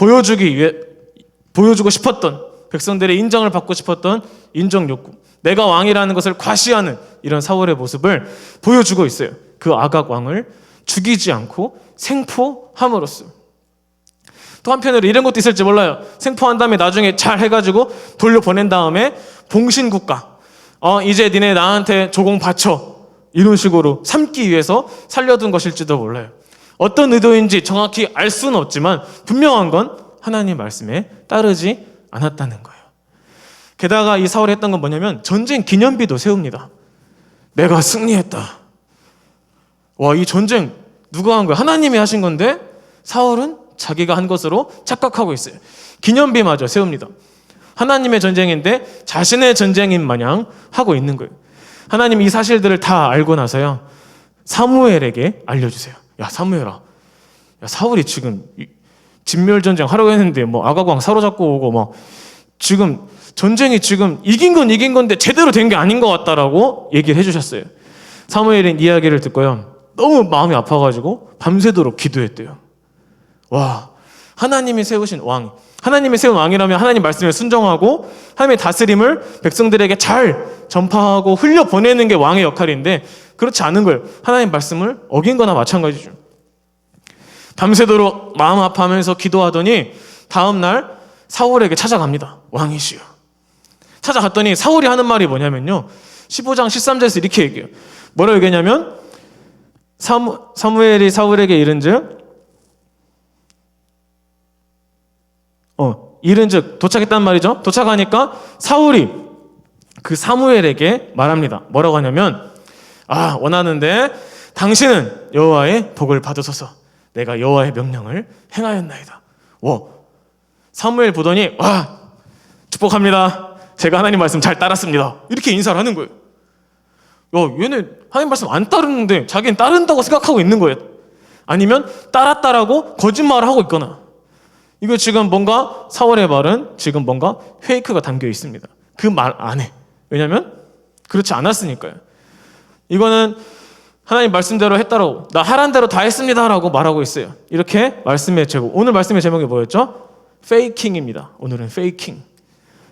보여주고 싶었던, 백성들의 인정을 받고 싶었던 인정 욕구, 내가 왕이라는 것을 과시하는 이런 사울의 모습을 보여주고 있어요. 그 아각 왕을 죽이지 않고 생포함으로써. 또 한편으로 이런 것도 있을지 몰라요. 생포한 다음에 나중에 잘 해가지고 돌려보낸 다음에 봉신국가, 이제 니네 나한테 조공 바쳐, 이런 식으로 삼기 위해서 살려둔 것일지도 몰라요. 어떤 의도인지 정확히 알 수는 없지만 분명한 건 하나님 말씀에 따르지 않았다는 거예요. 게다가 이 사울이 했던 건 뭐냐면 전쟁 기념비도 세웁니다. 내가 승리했다. 와, 이 전쟁 누가 한 거야? 하나님이 하신 건데 사울은 자기가 한 것으로 착각하고 있어요. 기념비마저 세웁니다. 하나님의 전쟁인데 자신의 전쟁인 마냥 하고 있는 거예요. 하나님 이 사실들을 다 알고 나서요, 사무엘에게 알려주세요. 야, 사무엘아, 야, 사울이 지금 진멸전쟁 하려고 했는데 아각왕 사로잡고 오고 지금 전쟁이 지금 이긴 건 이긴 건데 제대로 된 게 아닌 것 같다라고 얘기를 해주셨어요. 사무엘은 이야기를 듣고요, 너무 마음이 아파가지고 밤새도록 기도했대요. 와, 하나님이 세우신 왕, 하나님이 세운 왕이라면 하나님 말씀에 순종하고 하나님의 다스림을 백성들에게 잘 전파하고 흘려보내는 게 왕의 역할인데 그렇지 않은 거예요. 하나님 말씀을 어긴 거나 마찬가지죠. 밤새도록 마음 아파하면서 기도하더니 다음날 사울에게 찾아갑니다. 왕이시여. 찾아갔더니 사울이 하는 말이 뭐냐면요, 15장 13절에서 이렇게 얘기해요. 뭐라고 얘기하냐면 사무엘이 사울에게 이른즉 도착했단 말이죠. 도착하니까 사울이 그 사무엘에게 말합니다. 뭐라고 하냐면 원하는데 당신은 여호와의 복을 받으소서. 내가 여호와의 명령을 행하였나이다. 사무엘 보더니 축복합니다. 제가 하나님 말씀 잘 따랐습니다. 이렇게 인사를 하는 거예요. 얘네 하나님 말씀 안 따르는데 자기는 따른다고 생각하고 있는 거예요. 아니면 따랐다라고 거짓말을 하고 있거나. 이거 지금 뭔가 사울의 말은 지금 뭔가 페이크가 담겨 있습니다. 그 말 안에. 왜냐면 그렇지 않았으니까요. 이거는 하나님 말씀대로 했다라고, 나 하란 대로 다 했습니다라고 말하고 있어요. 이렇게 말씀의 제목, 오늘 말씀의 제목이 뭐였죠? 페이킹입니다. 오늘은 페이킹.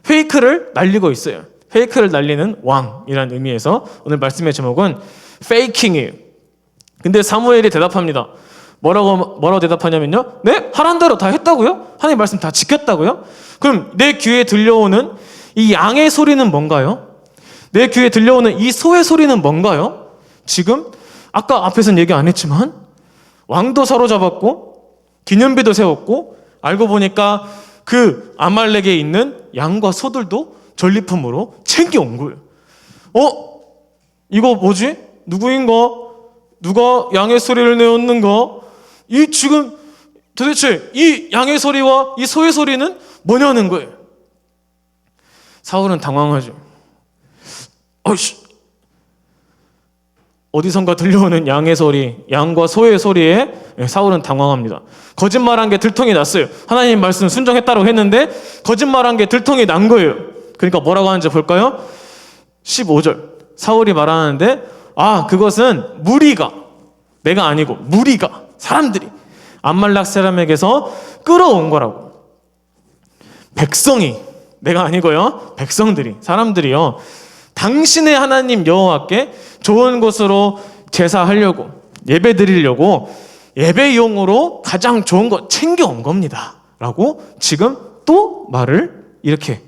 페이크를 날리고 있어요. 페이크를 날리는 왕이라는 의미에서 오늘 말씀의 제목은 페이킹이에요. 근데 사무엘이 대답합니다. 뭐라고 대답하냐면요, 네? 하란 대로 다 했다고요? 하나님 말씀 다 지켰다고요? 그럼 내 귀에 들려오는 이 양의 소리는 뭔가요? 내 귀에 들려오는 이 소의 소리는 뭔가요? 지금 아까 앞에서는 얘기 안 했지만 왕도 사로잡았고 기념비도 세웠고 알고 보니까 그 아말렉에 있는 양과 소들도 전리품으로 챙겨온 거예요. 이거 뭐지? 누구인가? 누가 양의 소리를 내었는가? 이 지금 도대체 이 양의 소리와 이 소의 소리는 뭐냐는 거예요. 사울은 당황하죠. 어디선가 들려오는 양의 소리, 양과 소의 소리에 사울은 당황합니다. 거짓말한 게 들통이 났어요. 하나님 말씀 순종했다고 했는데 거짓말한 게 들통이 난 거예요. 그러니까 뭐라고 하는지 볼까요? 15절 사울이 말하는데 그것은 무리가, 내가 아니고 무리가, 사람들이 암말락 사람에게서 끌어온 거라고. 백성이, 내가 아니고요, 백성들이, 사람들이요, 당신의 하나님 여호와께 좋은 곳으로 제사하려고, 예배 드리려고 예배용으로 가장 좋은 거 챙겨온 겁니다 라고 지금 또 말을 이렇게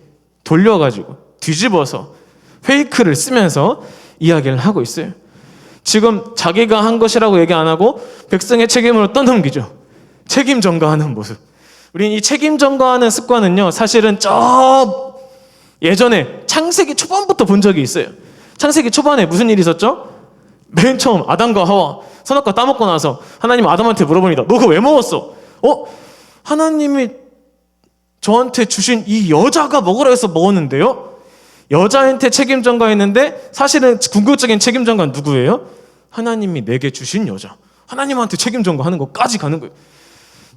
돌려가지고 뒤집어서 페이크를 쓰면서 이야기를 하고 있어요. 지금 자기가 한 것이라고 얘기 안 하고 백성의 책임으로 떠넘기죠. 책임 전가하는 모습. 우린 이 책임 전가하는 습관은요, 사실은 저 예전에 창세기 초반부터 본 적이 있어요. 창세기 초반에 무슨 일이 있었죠? 맨 처음 아담과 하와 선악과 따먹고 나서 하나님 아담한테 물어봅니다. 너 그거 왜 먹었어? 하나님이 저한테 주신 이 여자가 먹으라 해서 먹었는데요? 여자한테 책임 전가했는데 사실은 궁극적인 책임 전가는 누구예요? 하나님이 내게 주신 여자. 하나님한테 책임 전가하는 것까지 가는 거예요.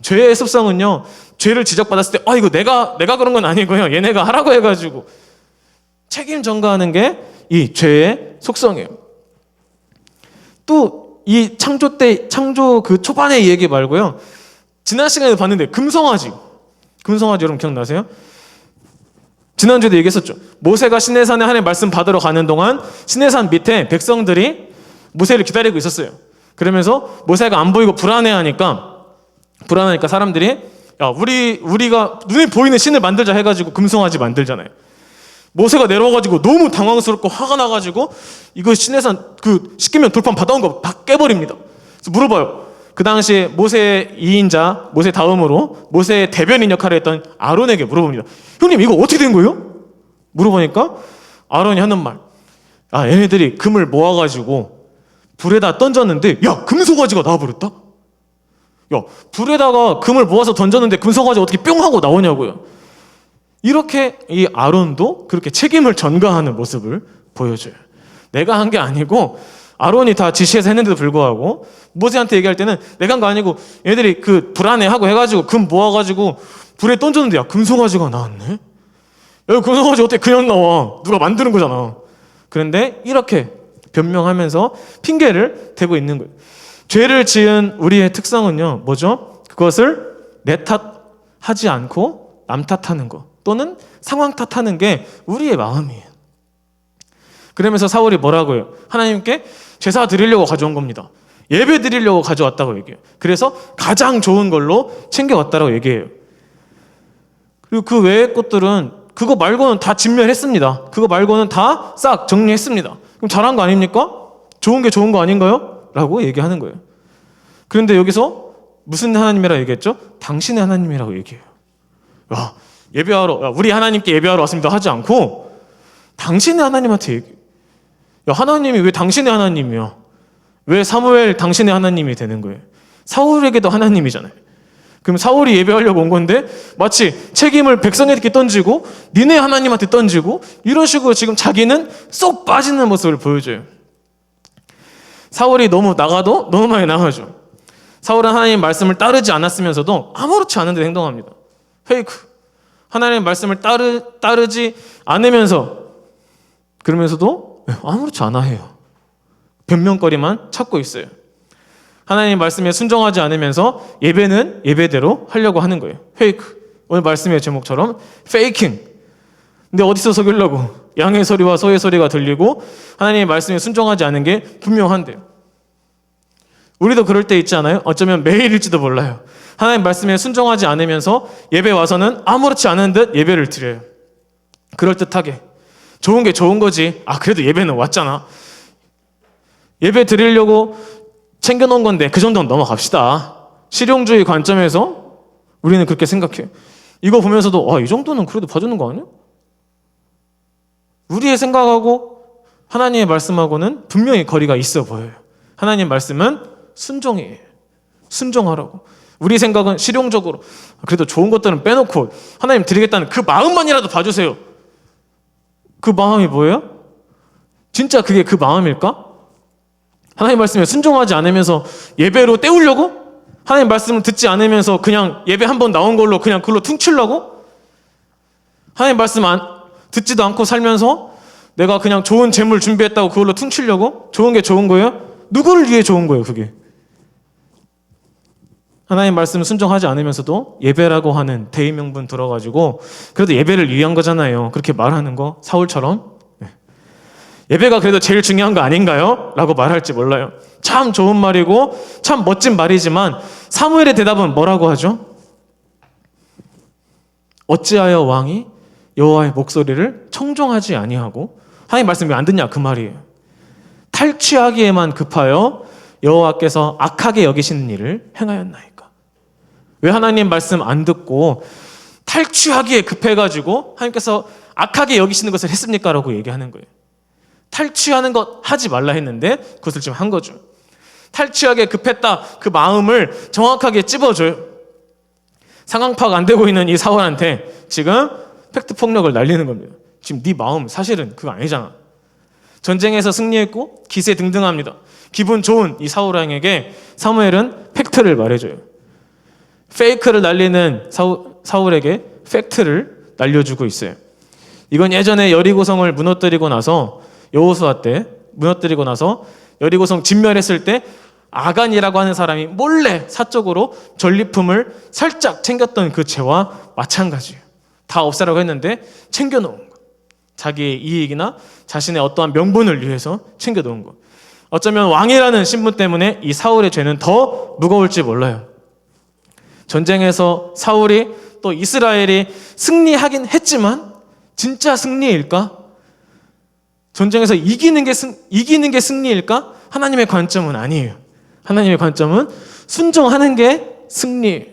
죄의 습성은요, 죄를 지적받았을 때 이거 내가 그런 건 아니고요, 얘네가 하라고 해가지고 책임 전가하는 게 이 죄의 속성이에요. 또 이 창조 그 초반의 얘기 말고요, 지난 시간에 봤는데 금송아지 여러분 기억나세요? 지난주에도 얘기했었죠. 모세가 시내산에 하나님의 말씀 받으러 가는 동안 시내산 밑에 백성들이 모세를 기다리고 있었어요. 그러면서 모세가 안 보이고 불안해하니까 사람들이 우리가 눈에 보이는 신을 만들자 해가지고 금송아지 만들잖아요. 모세가 내려와가지고 너무 당황스럽고 화가 나가지고 이거 시내산 그 시키면 돌판 받아온 거 다 깨버립니다. 그래서 물어봐요. 그 당시에 모세의 2인자, 모세 다음으로 모세의 대변인 역할을 했던 아론에게 물어봅니다. 형님 이거 어떻게 된 거예요? 물어보니까 아론이 하는 말, 얘네들이 금을 모아가지고 불에다 던졌는데 금송아지가 나와버렸다? 불에다가 금을 모아서 던졌는데 금송아지가 어떻게 뿅 하고 나오냐고요. 이렇게 이 아론도 그렇게 책임을 전가하는 모습을 보여줘요. 내가 한 게 아니고 아론이 다 지시해서 했는데도 불구하고 모세한테 얘기할 때는 내가 한 거 아니고 얘들이 그 불안해하고 해가지고 금 모아가지고 불에 던졌는데 금송아지가 나왔네? 금송아지 어떻게 그냥 나와? 누가 만드는 거잖아. 그런데 이렇게 변명하면서 핑계를 대고 있는 거예요. 죄를 지은 우리의 특성은요, 뭐죠? 그것을 내 탓하지 않고 남 탓하는 거, 또는 상황 탓하는 게 우리의 마음이에요. 그러면서 사울이 뭐라고요? 하나님께 제사 드리려고 가져온 겁니다. 예배 드리려고 가져왔다고 얘기해요. 그래서 가장 좋은 걸로 챙겨왔다고 얘기해요. 그리고 그 외의 것들은 그거 말고는 다 진멸했습니다. 그거 말고는 다 싹 정리했습니다. 그럼 잘한 거 아닙니까? 좋은 게 좋은 거 아닌가요? 라고 얘기하는 거예요. 그런데 여기서 무슨 하나님이라고 얘기했죠? 당신의 하나님이라고 얘기해요. 우리 하나님께 예배하러 왔습니다 하지 않고 당신의 하나님한테 얘기해요. 하나님이 왜 당신의 하나님이야? 왜 사무엘 당신의 하나님이 되는 거예요? 사울에게도 하나님이잖아요. 그럼 사울이 예배하려고 온 건데 마치 책임을 백성에게 던지고 니네 하나님한테 던지고 이런 식으로 지금 자기는 쏙 빠지는 모습을 보여줘요. 사울이 너무 나가도 너무 많이 나가죠. 사울은 하나님 말씀을 따르지 않았으면서도 아무렇지 않은 데 행동합니다. 페이크. 하나님의 말씀을 따르지 않으면서 그러면서도 아무렇지 않아 해요. 변명거리만 찾고 있어요. 하나님 말씀에 순종하지 않으면서 예배는 예배대로 하려고 하는 거예요. 페이크. 오늘 말씀의 제목처럼 페이킹. 근데 어디서 속이려고? 양의 소리와 소의 소리가 들리고 하나님의 말씀에 순종하지 않은 게 분명한데요. 우리도 그럴 때 있지 않아요? 어쩌면 매일일지도 몰라요. 하나님 말씀에 순종하지 않으면서 예배 와서는 아무렇지 않은 듯 예배를 드려요. 그럴듯하게. 좋은 게 좋은 거지. 그래도 예배는 왔잖아. 예배 드리려고 챙겨놓은 건데 그 정도는 넘어갑시다. 실용주의 관점에서 우리는 그렇게 생각해요. 이거 보면서도 이 정도는 그래도 봐주는 거 아니야? 우리의 생각하고 하나님의 말씀하고는 분명히 거리가 있어 보여요. 하나님 말씀은 순종이에요. 순종하라고. 우리 생각은 실용적으로 그래도 좋은 것들은 빼놓고 하나님 드리겠다는 그 마음만이라도 봐주세요. 그 마음이 뭐예요? 진짜 그게 그 마음일까? 하나님 말씀에 순종하지 않으면서 예배로 때우려고? 하나님 말씀을 듣지 않으면서 그냥 예배 한 번 나온 걸로 그냥 그걸로 퉁치려고? 하나님 말씀 듣지도 않고 살면서 내가 그냥 좋은 재물 준비했다고 그걸로 퉁치려고? 좋은 게 좋은 거예요? 누구를 위해 좋은 거예요, 그게? 하나님 말씀 순종하지 않으면서도 예배라고 하는 대의명분 들어가지고 그래도 예배를 위한 거잖아요. 그렇게 말하는 거 사울처럼. 예배가 그래도 제일 중요한 거 아닌가요? 라고 말할지 몰라요. 참 좋은 말이고 참 멋진 말이지만 사무엘의 대답은 뭐라고 하죠? 어찌하여 왕이 여호와의 목소리를 청종하지 아니하고 하나님 말씀 왜 안 듣냐 그 말이에요. 탈취하기에만 급하여 여호와께서 악하게 여기시는 일을 행하였나이까. 왜 하나님 말씀 안 듣고 탈취하기에 급해가지고 하나님께서 악하게 여기시는 것을 했습니까? 라고 얘기하는 거예요. 탈취하는 것 하지 말라 했는데 그것을 지금 한 거죠. 탈취하기에 급했다 그 마음을 정확하게 찝어줘요. 상황 파악 안 되고 있는 이 사울한테 지금 팩트 폭력을 날리는 겁니다. 지금 네 마음 사실은 그거 아니잖아. 전쟁에서 승리했고 기세 등등합니다. 기분 좋은 이 사울 왕에게 사무엘은 팩트를 말해줘요. 페이크를 날리는 사울에게 팩트를 날려주고 있어요. 이건 예전에 여리고성을 무너뜨리고 나서 여호수아 때 무너뜨리고 나서 여리고성 진멸했을 때 아간이라고 하는 사람이 몰래 사적으로 전리품을 살짝 챙겼던 그 죄와 마찬가지예요. 다 없애라고 했는데 챙겨놓은 거. 자기의 이익이나 자신의 어떠한 명분을 위해서 챙겨놓은 거. 어쩌면 왕이라는 신분 때문에 이 사울의 죄는 더 무거울지 몰라요. 전쟁에서 사울이 또 이스라엘이 승리하긴 했지만 진짜 승리일까? 전쟁에서 이기는 게 승리일까? 하나님의 관점은 아니에요. 하나님의 관점은 순종하는 게 승리예요.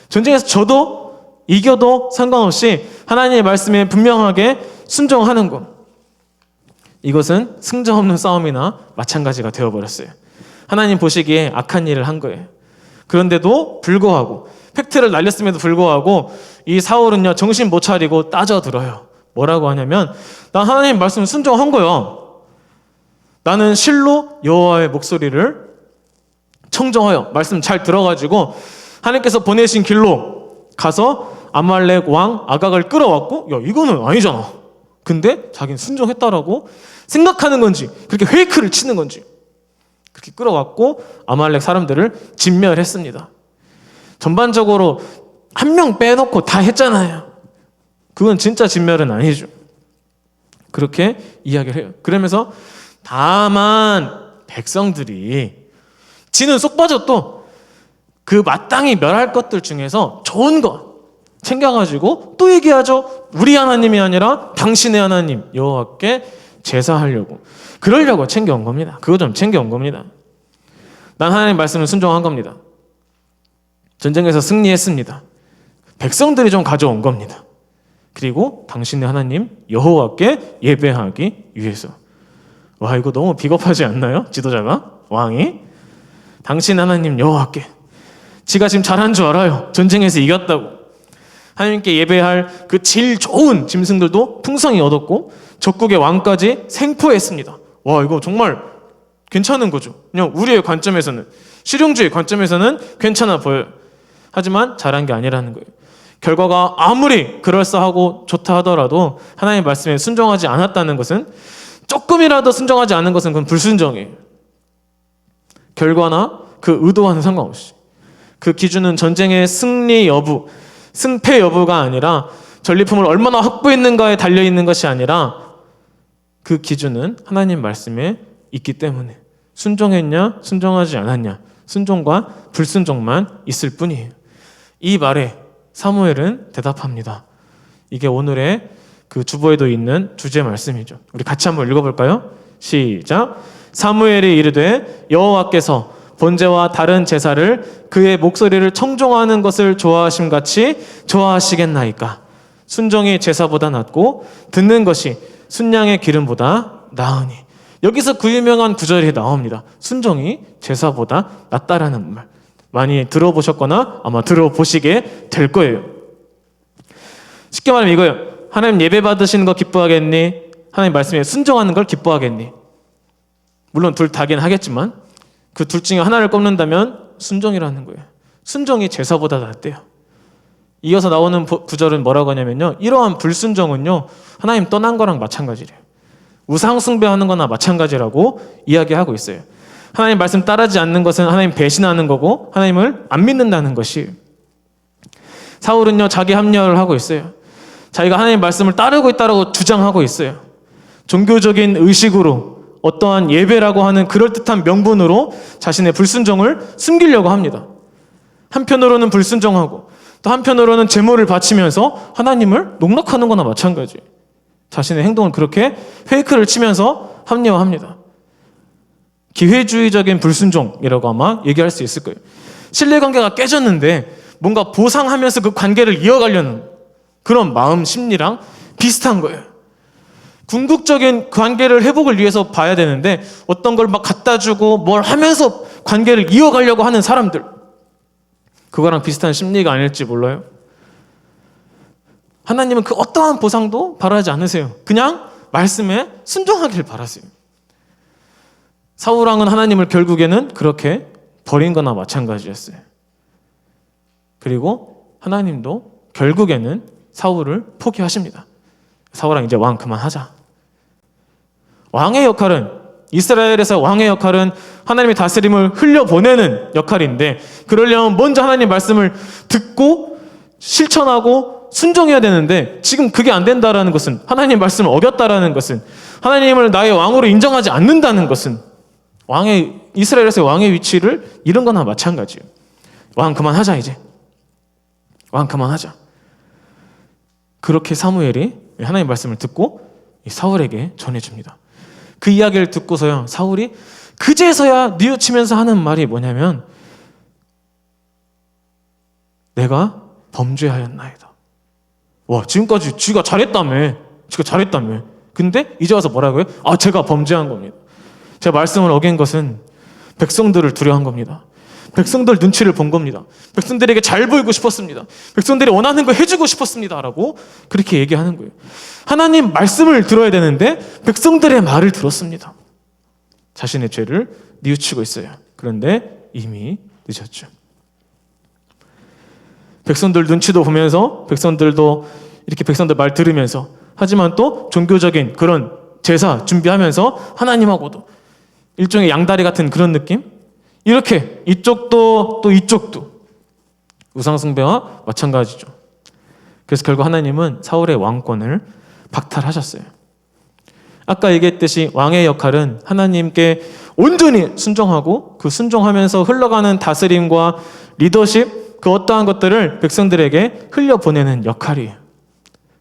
전쟁에서 져도 이겨도 상관없이 하나님의 말씀에 분명하게 순종하는 것. 이것은 승자 없는 싸움이나 마찬가지가 되어버렸어요. 하나님 보시기에 악한 일을 한 거예요. 그런데도 불구하고 팩트를 날렸음에도 불구하고 이 사울은요 정신 못 차리고 따져들어요. 뭐라고 하냐면 나 하나님 말씀 순종한 거야. 나는 실로 여호와의 목소리를 청정하여 말씀 잘 들어가지고 하나님께서 보내신 길로 가서 아말렉 왕 아각을 끌어왔고 야 이거는 아니잖아. 근데 자기는 순종했다라고 생각하는 건지 그렇게 페이크를 치는 건지 그렇게 끌어왔고 아말렉 사람들을 진멸했습니다. 전반적으로 한 명 빼놓고 다 했잖아요. 그건 진짜 진멸은 아니죠. 그렇게 이야기를 해요. 그러면서 다만 백성들이 지는 쏙 빠졌도 그 마땅히 멸할 것들 중에서 좋은 것 챙겨가지고 또 얘기하죠. 우리 하나님이 아니라 당신의 하나님 여호와께 제사하려고 그러려고 챙겨온 겁니다. 그거 좀 챙겨온 겁니다. 난 하나님 말씀을 순종한 겁니다. 전쟁에서 승리했습니다. 백성들이 좀 가져온 겁니다. 그리고 당신의 하나님 여호와께 예배하기 위해서. 와 이거 너무 비겁하지 않나요? 지도자가 왕이 당신 하나님 여호와께 지가 지금 잘한 줄 알아요. 전쟁에서 이겼다고. 하나님께 예배할 그 제일 좋은 짐승들도 풍성히 얻었고 적국의 왕까지 생포했습니다. 와 이거 정말 괜찮은 거죠. 그냥 우리의 관점에서는 실용주의 관점에서는 괜찮아 보여요. 하지만 잘한 게 아니라는 거예요. 결과가 아무리 그럴싸하고 좋다 하더라도 하나님의 말씀에 순종하지 않았다는 것은 조금이라도 순종하지 않은 것은 그건 불순종이에요. 결과나 그 의도와는 상관없이 그 기준은 전쟁의 승리 여부, 승패 여부가 아니라 전리품을 얼마나 확보했는가에 달려있는 것이 아니라 그 기준은 하나님 말씀에 있기 때문에 순종했냐 순종하지 않았냐 순종과 불순종만 있을 뿐이에요. 이 말에 사무엘은 대답합니다. 이게 오늘의 그 주보에도 있는 주제 말씀이죠. 우리 같이 한번 읽어볼까요? 시작. 사무엘이 이르되 여호와께서 번제와 다른 제사를 그의 목소리를 청종하는 것을 좋아하심 같이 좋아하시겠나이까. 순종이 제사보다 낫고 듣는 것이 순양의 기름보다 나으니. 여기서 그 유명한 구절이 나옵니다. 순종이 제사보다 낫다라는 말. 많이 들어보셨거나 아마 들어보시게 될 거예요. 쉽게 말하면 이거예요. 하나님 예배 받으시는 거 기뻐하겠니? 하나님 말씀에 순종하는 걸 기뻐하겠니? 물론 둘 다긴 하겠지만 그 둘 중에 하나를 꼽는다면 순종이라는 거예요. 순종이 제사보다 낫대요. 이어서 나오는 구절은 뭐라고 하냐면요, 이러한 불순종은요 하나님 떠난 거랑 마찬가지래요. 우상 숭배하는 거나 마찬가지라고 이야기하고 있어요. 하나님 말씀 따르지 않는 것은 하나님 배신하는 거고 하나님을 안 믿는다는 것이. 사울은요 자기 합리화를 하고 있어요. 자기가 하나님 말씀을 따르고 있다고 주장하고 있어요. 종교적인 의식으로 어떠한 예배라고 하는 그럴듯한 명분으로 자신의 불순종을 숨기려고 합니다. 한편으로는 불순종하고 또 한편으로는 제물을 바치면서 하나님을 농락하는 거나 마찬가지. 자신의 행동을 그렇게 페이크를 치면서 합리화합니다. 기회주의적인 불순종이라고 아마 얘기할 수 있을 거예요. 신뢰관계가 깨졌는데 뭔가 보상하면서 그 관계를 이어가려는 그런 마음 심리랑 비슷한 거예요. 궁극적인 관계를 회복을 위해서 봐야 되는데 어떤 걸 막 갖다 주고 뭘 하면서 관계를 이어가려고 하는 사람들, 그거랑 비슷한 심리가 아닐지 몰라요. 하나님은 그 어떠한 보상도 바라지 않으세요. 그냥 말씀에 순종하길 바라세요. 사울왕은 하나님을 결국에는 그렇게 버린 거나 마찬가지였어요. 그리고 하나님도 결국에는 사울을 포기하십니다. 사울왕 이제 왕 그만하자. 왕의 역할은, 이스라엘에서 왕의 역할은 하나님의 다스림을 흘려보내는 역할인데, 그러려면 먼저 하나님 말씀을 듣고 실천하고 순종해야 되는데, 지금 그게 안 된다라는 것은, 하나님 말씀을 어겼다라는 것은, 하나님을 나의 왕으로 인정하지 않는다는 것은 이스라엘에서의 왕의 위치를 잃은 거나 마찬가지예요. 왕 그만하자 이제. 왕 그만하자. 그렇게 사무엘이 하나님 말씀을 듣고 사울에게 전해줍니다. 그 이야기를 듣고서야 사울이 그제서야 뉘우치면서 하는 말이 뭐냐면, 내가 범죄하였나이다. 와, 지금까지 지가 잘했다며. 근데 이제 와서 뭐라고요? 제가 범죄한 겁니다. 제가 말씀을 어긴 것은 백성들을 두려워한 겁니다. 백성들 눈치를 본 겁니다. 백성들에게 잘 보이고 싶었습니다. 백성들이 원하는 거 해주고 싶었습니다. 라고 그렇게 얘기하는 거예요. 하나님 말씀을 들어야 되는데 백성들의 말을 들었습니다. 자신의 죄를 뉘우치고 있어요. 그런데 이미 늦었죠. 백성들 눈치도 보면서 백성들도 이렇게 백성들 말 들으면서, 하지만 또 종교적인 그런 제사 준비하면서 하나님하고도 일종의 양다리 같은 그런 느낌? 이렇게 이쪽도 또 이쪽도 우상숭배와 마찬가지죠. 그래서 결국 하나님은 사울의 왕권을 박탈하셨어요. 아까 얘기했듯이 왕의 역할은 하나님께 온전히 순종하고 그 순종하면서 흘러가는 다스림과 리더십, 그 어떠한 것들을 백성들에게 흘려보내는 역할이에요.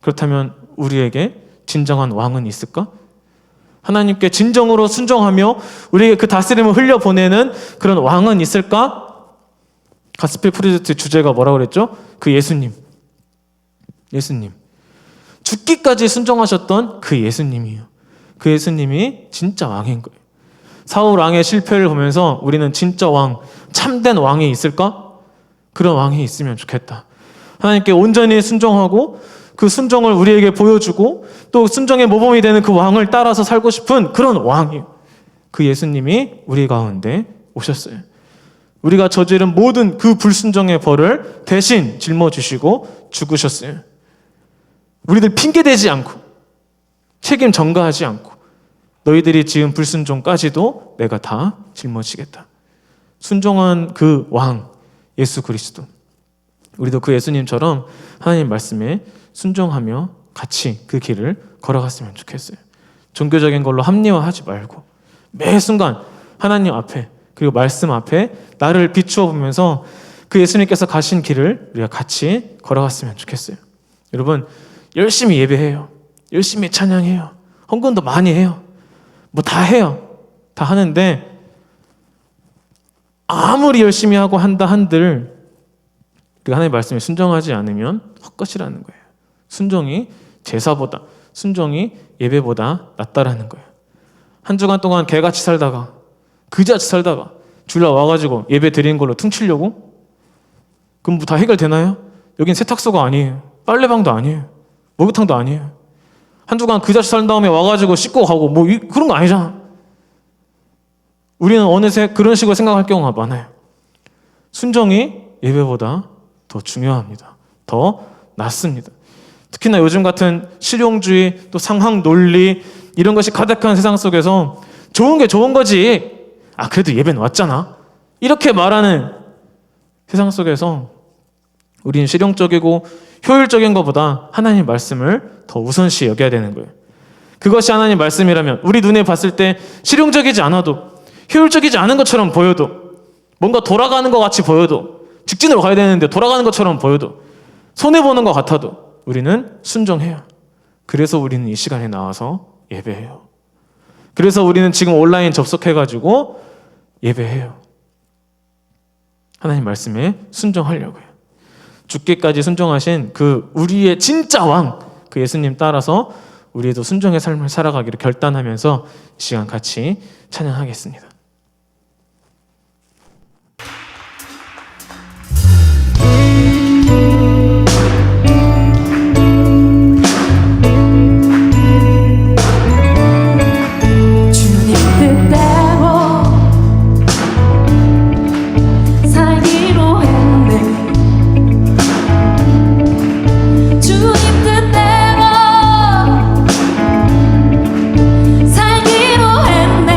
그렇다면 우리에게 진정한 왕은 있을까? 하나님께 진정으로 순종하며 우리에게 그 다스림을 흘려보내는 그런 왕은 있을까? 가스펠 프로젝트 주제가 뭐라고 그랬죠? 그 예수님. 죽기까지 순종하셨던 그 예수님이에요. 그 예수님이 진짜 왕인 거예요. 사울 왕의 실패를 보면서 우리는 진짜 왕, 참된 왕이 있을까? 그런 왕이 있으면 좋겠다. 하나님께 온전히 순종하고 그 순종을 우리에게 보여주고 또 순종의 모범이 되는 그 왕을 따라서 살고 싶은 그런 왕이에요. 그 예수님이 우리 가운데 오셨어요. 우리가 저지른 모든 그 불순종의 벌을 대신 짊어지시고 죽으셨어요. 우리들 핑계대지 않고 책임 전가하지 않고 너희들이 지은 불순종까지도 내가 다 짊어지겠다. 순종한 그 왕 예수 그리스도, 우리도 그 예수님처럼 하나님 말씀에 순종하며 같이 그 길을 걸어갔으면 좋겠어요. 종교적인 걸로 합리화하지 말고 매 순간 하나님 앞에 그리고 말씀 앞에 나를 비추어 보면서 그 예수님께서 가신 길을 우리가 같이 걸어갔으면 좋겠어요. 여러분, 열심히 예배해요. 열심히 찬양해요. 헌금도 많이 해요. 뭐 다 해요. 다 하는데 아무리 열심히 하고 한다 한들 그 하나님의 말씀에 순종하지 않으면 헛것이라는 거예요. 순종이 제사보다, 순종이 예배보다 낫다라는 거예요. 한 주간 동안 개같이 살다가 그지같이 살다가 주일날 와가지고 예배 드리는 걸로 퉁치려고? 그럼 뭐 다 해결되나요? 여긴 세탁소가 아니에요. 빨래방도 아니에요. 목욕탕도 아니에요. 한 주간 그지같이 산 다음에 와가지고 씻고 가고 뭐 그런 거 아니잖아. 우리는 어느새 그런 식으로 생각할 경우가 많아요. 순종이 예배보다 더 중요합니다. 더 낫습니다. 특히나 요즘 같은 실용주의, 또 상황 논리 이런 것이 가득한 세상 속에서 좋은 게 좋은 거지. 그래도 예배는 왔잖아. 이렇게 말하는 세상 속에서 우리는 실용적이고 효율적인 것보다 하나님 말씀을 더 우선시 여겨야 되는 거예요. 그것이 하나님 말씀이라면 우리 눈에 봤을 때 실용적이지 않아도, 효율적이지 않은 것처럼 보여도, 뭔가 돌아가는 것 같이 보여도, 직진으로 가야 되는데 돌아가는 것처럼 보여도, 손해보는 것 같아도 우리는 순종해요. 그래서 우리는 이 시간에 나와서 예배해요. 그래서 우리는 지금 온라인 접속해가지고 예배해요. 하나님 말씀에 순종하려고요. 죽기까지 순종하신 그 우리의 진짜 왕, 그 예수님 따라서 우리도 순종의 삶을 살아가기를 결단하면서 이 시간 같이 찬양하겠습니다. 주님 뜻대로 살기로 했네. 주님 뜻대로 살기로 했네.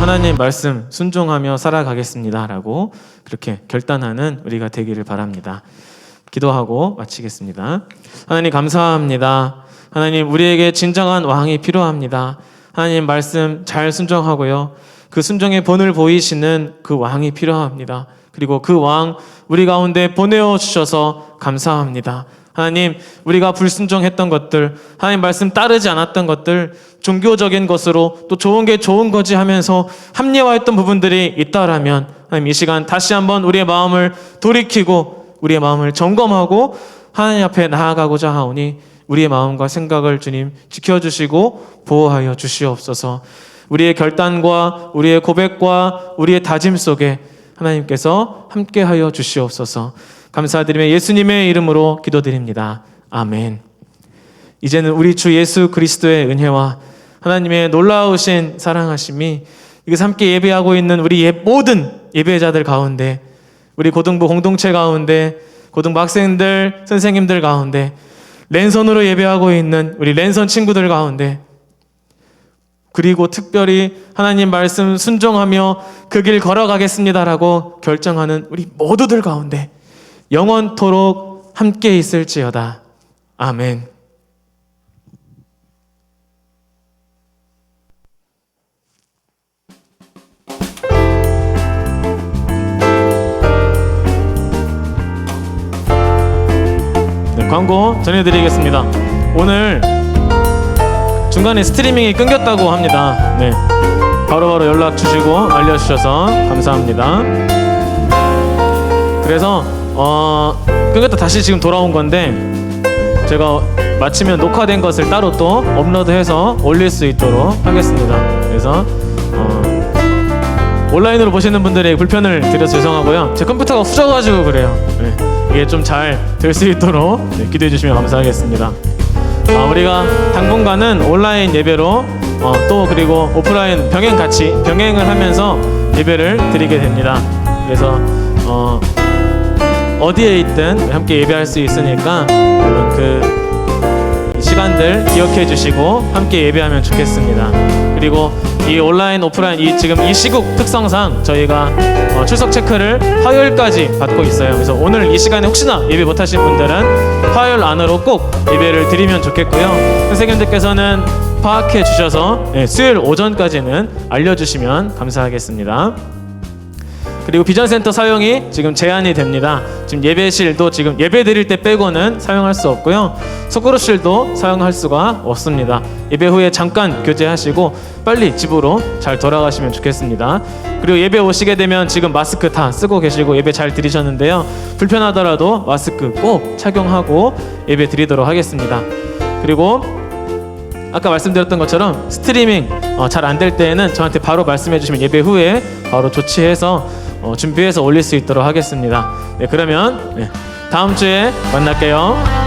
하나님 말씀 순종하며 살아가겠습니다라고 그렇게 결단하는 우리가 되기를 바랍니다. 기도하고 마치겠습니다. 하나님 감사합니다. 하나님 우리에게 진정한 왕이 필요합니다. 하나님 말씀 잘 순종하고요. 그 순종의 본을 보이시는 그 왕이 필요합니다. 그리고 그 왕 우리 가운데 보내어 주셔서 감사합니다. 하나님 우리가 불순종했던 것들, 하나님 말씀 따르지 않았던 것들, 종교적인 것으로 또 좋은 게 좋은 거지 하면서 합리화했던 부분들이 있다라면 하나님 이 시간 다시 한번 우리의 마음을 돌이키고 우리의 마음을 점검하고 하나님 앞에 나아가고자 하오니 우리의 마음과 생각을 주님 지켜주시고 보호하여 주시옵소서. 우리의 결단과 우리의 고백과 우리의 다짐 속에 하나님께서 함께하여 주시옵소서. 감사드리며 예수님의 이름으로 기도드립니다. 아멘. 이제는 우리 주 예수 그리스도의 은혜와 하나님의 놀라우신 사랑하심이 이것을 함께 예배하고 있는 우리 모든 예배자들 가운데, 우리 고등부 공동체 가운데, 고등부 학생들, 선생님들 가운데, 랜선으로 예배하고 있는 우리 랜선 친구들 가운데, 그리고 특별히 하나님 말씀 순종하며 그 길 걸어가겠습니다라고 결정하는 우리 모두들 가운데 영원토록 함께 있을지어다. 아멘. 네, 광고 전해드리겠습니다. 오늘 중간에 스트리밍이 끊겼다고 합니다. 네, 바로바로 연락 주시고 알려주셔서 감사합니다. 그래서 끊겼다 다시 지금 돌아온 건데 제가 마치면 녹화된 것을 따로 또 업로드해서 올릴 수 있도록 하겠습니다. 그래서 온라인으로 보시는 분들의 불편을 드려서 죄송하고요. 제 컴퓨터가 후져가지고 그래요. 네, 이게 좀 잘 될 수 있도록 기도해 주시면 감사하겠습니다. 우리가 당분간은 온라인 예배로 또 그리고 오프라인 병행을 하면서 예배를 드리게 됩니다. 그래서 어디에 있든 함께 예배할 수 있으니까 여러분 그 시간들 기억해 주시고 함께 예배하면 좋겠습니다. 그리고 이 온라인 오프라인 지금 이 시국 특성상 저희가 출석 체크를 화요일까지 받고 있어요. 그래서 오늘 이 시간에 혹시나 예배 못하신 분들은 화요일 안으로 꼭 예배를 드리면 좋겠고요. 선생님들께서는 파악해 주셔서 수요일 오전까지는 알려주시면 감사하겠습니다. 그리고 비전센터 사용이 지금 제한이 됩니다. 지금 예배실도 지금 예배 드릴 때 빼고는 사용할 수 없고요. 소그룹실도 사용할 수가 없습니다. 예배 후에 잠깐 교제하시고 빨리 집으로 잘 돌아가시면 좋겠습니다. 그리고 예배 오시게 되면 지금 마스크 다 쓰고 계시고 예배 잘 드리셨는데요. 불편하더라도 마스크 꼭 착용하고 예배 드리도록 하겠습니다. 그리고 아까 말씀드렸던 것처럼 스트리밍 잘 안 될 때에는 저한테 바로 말씀해 주시면 예배 후에 바로 조치해서 준비해서 올릴 수 있도록 하겠습니다. 네, 그러면 다음 주에 만날게요.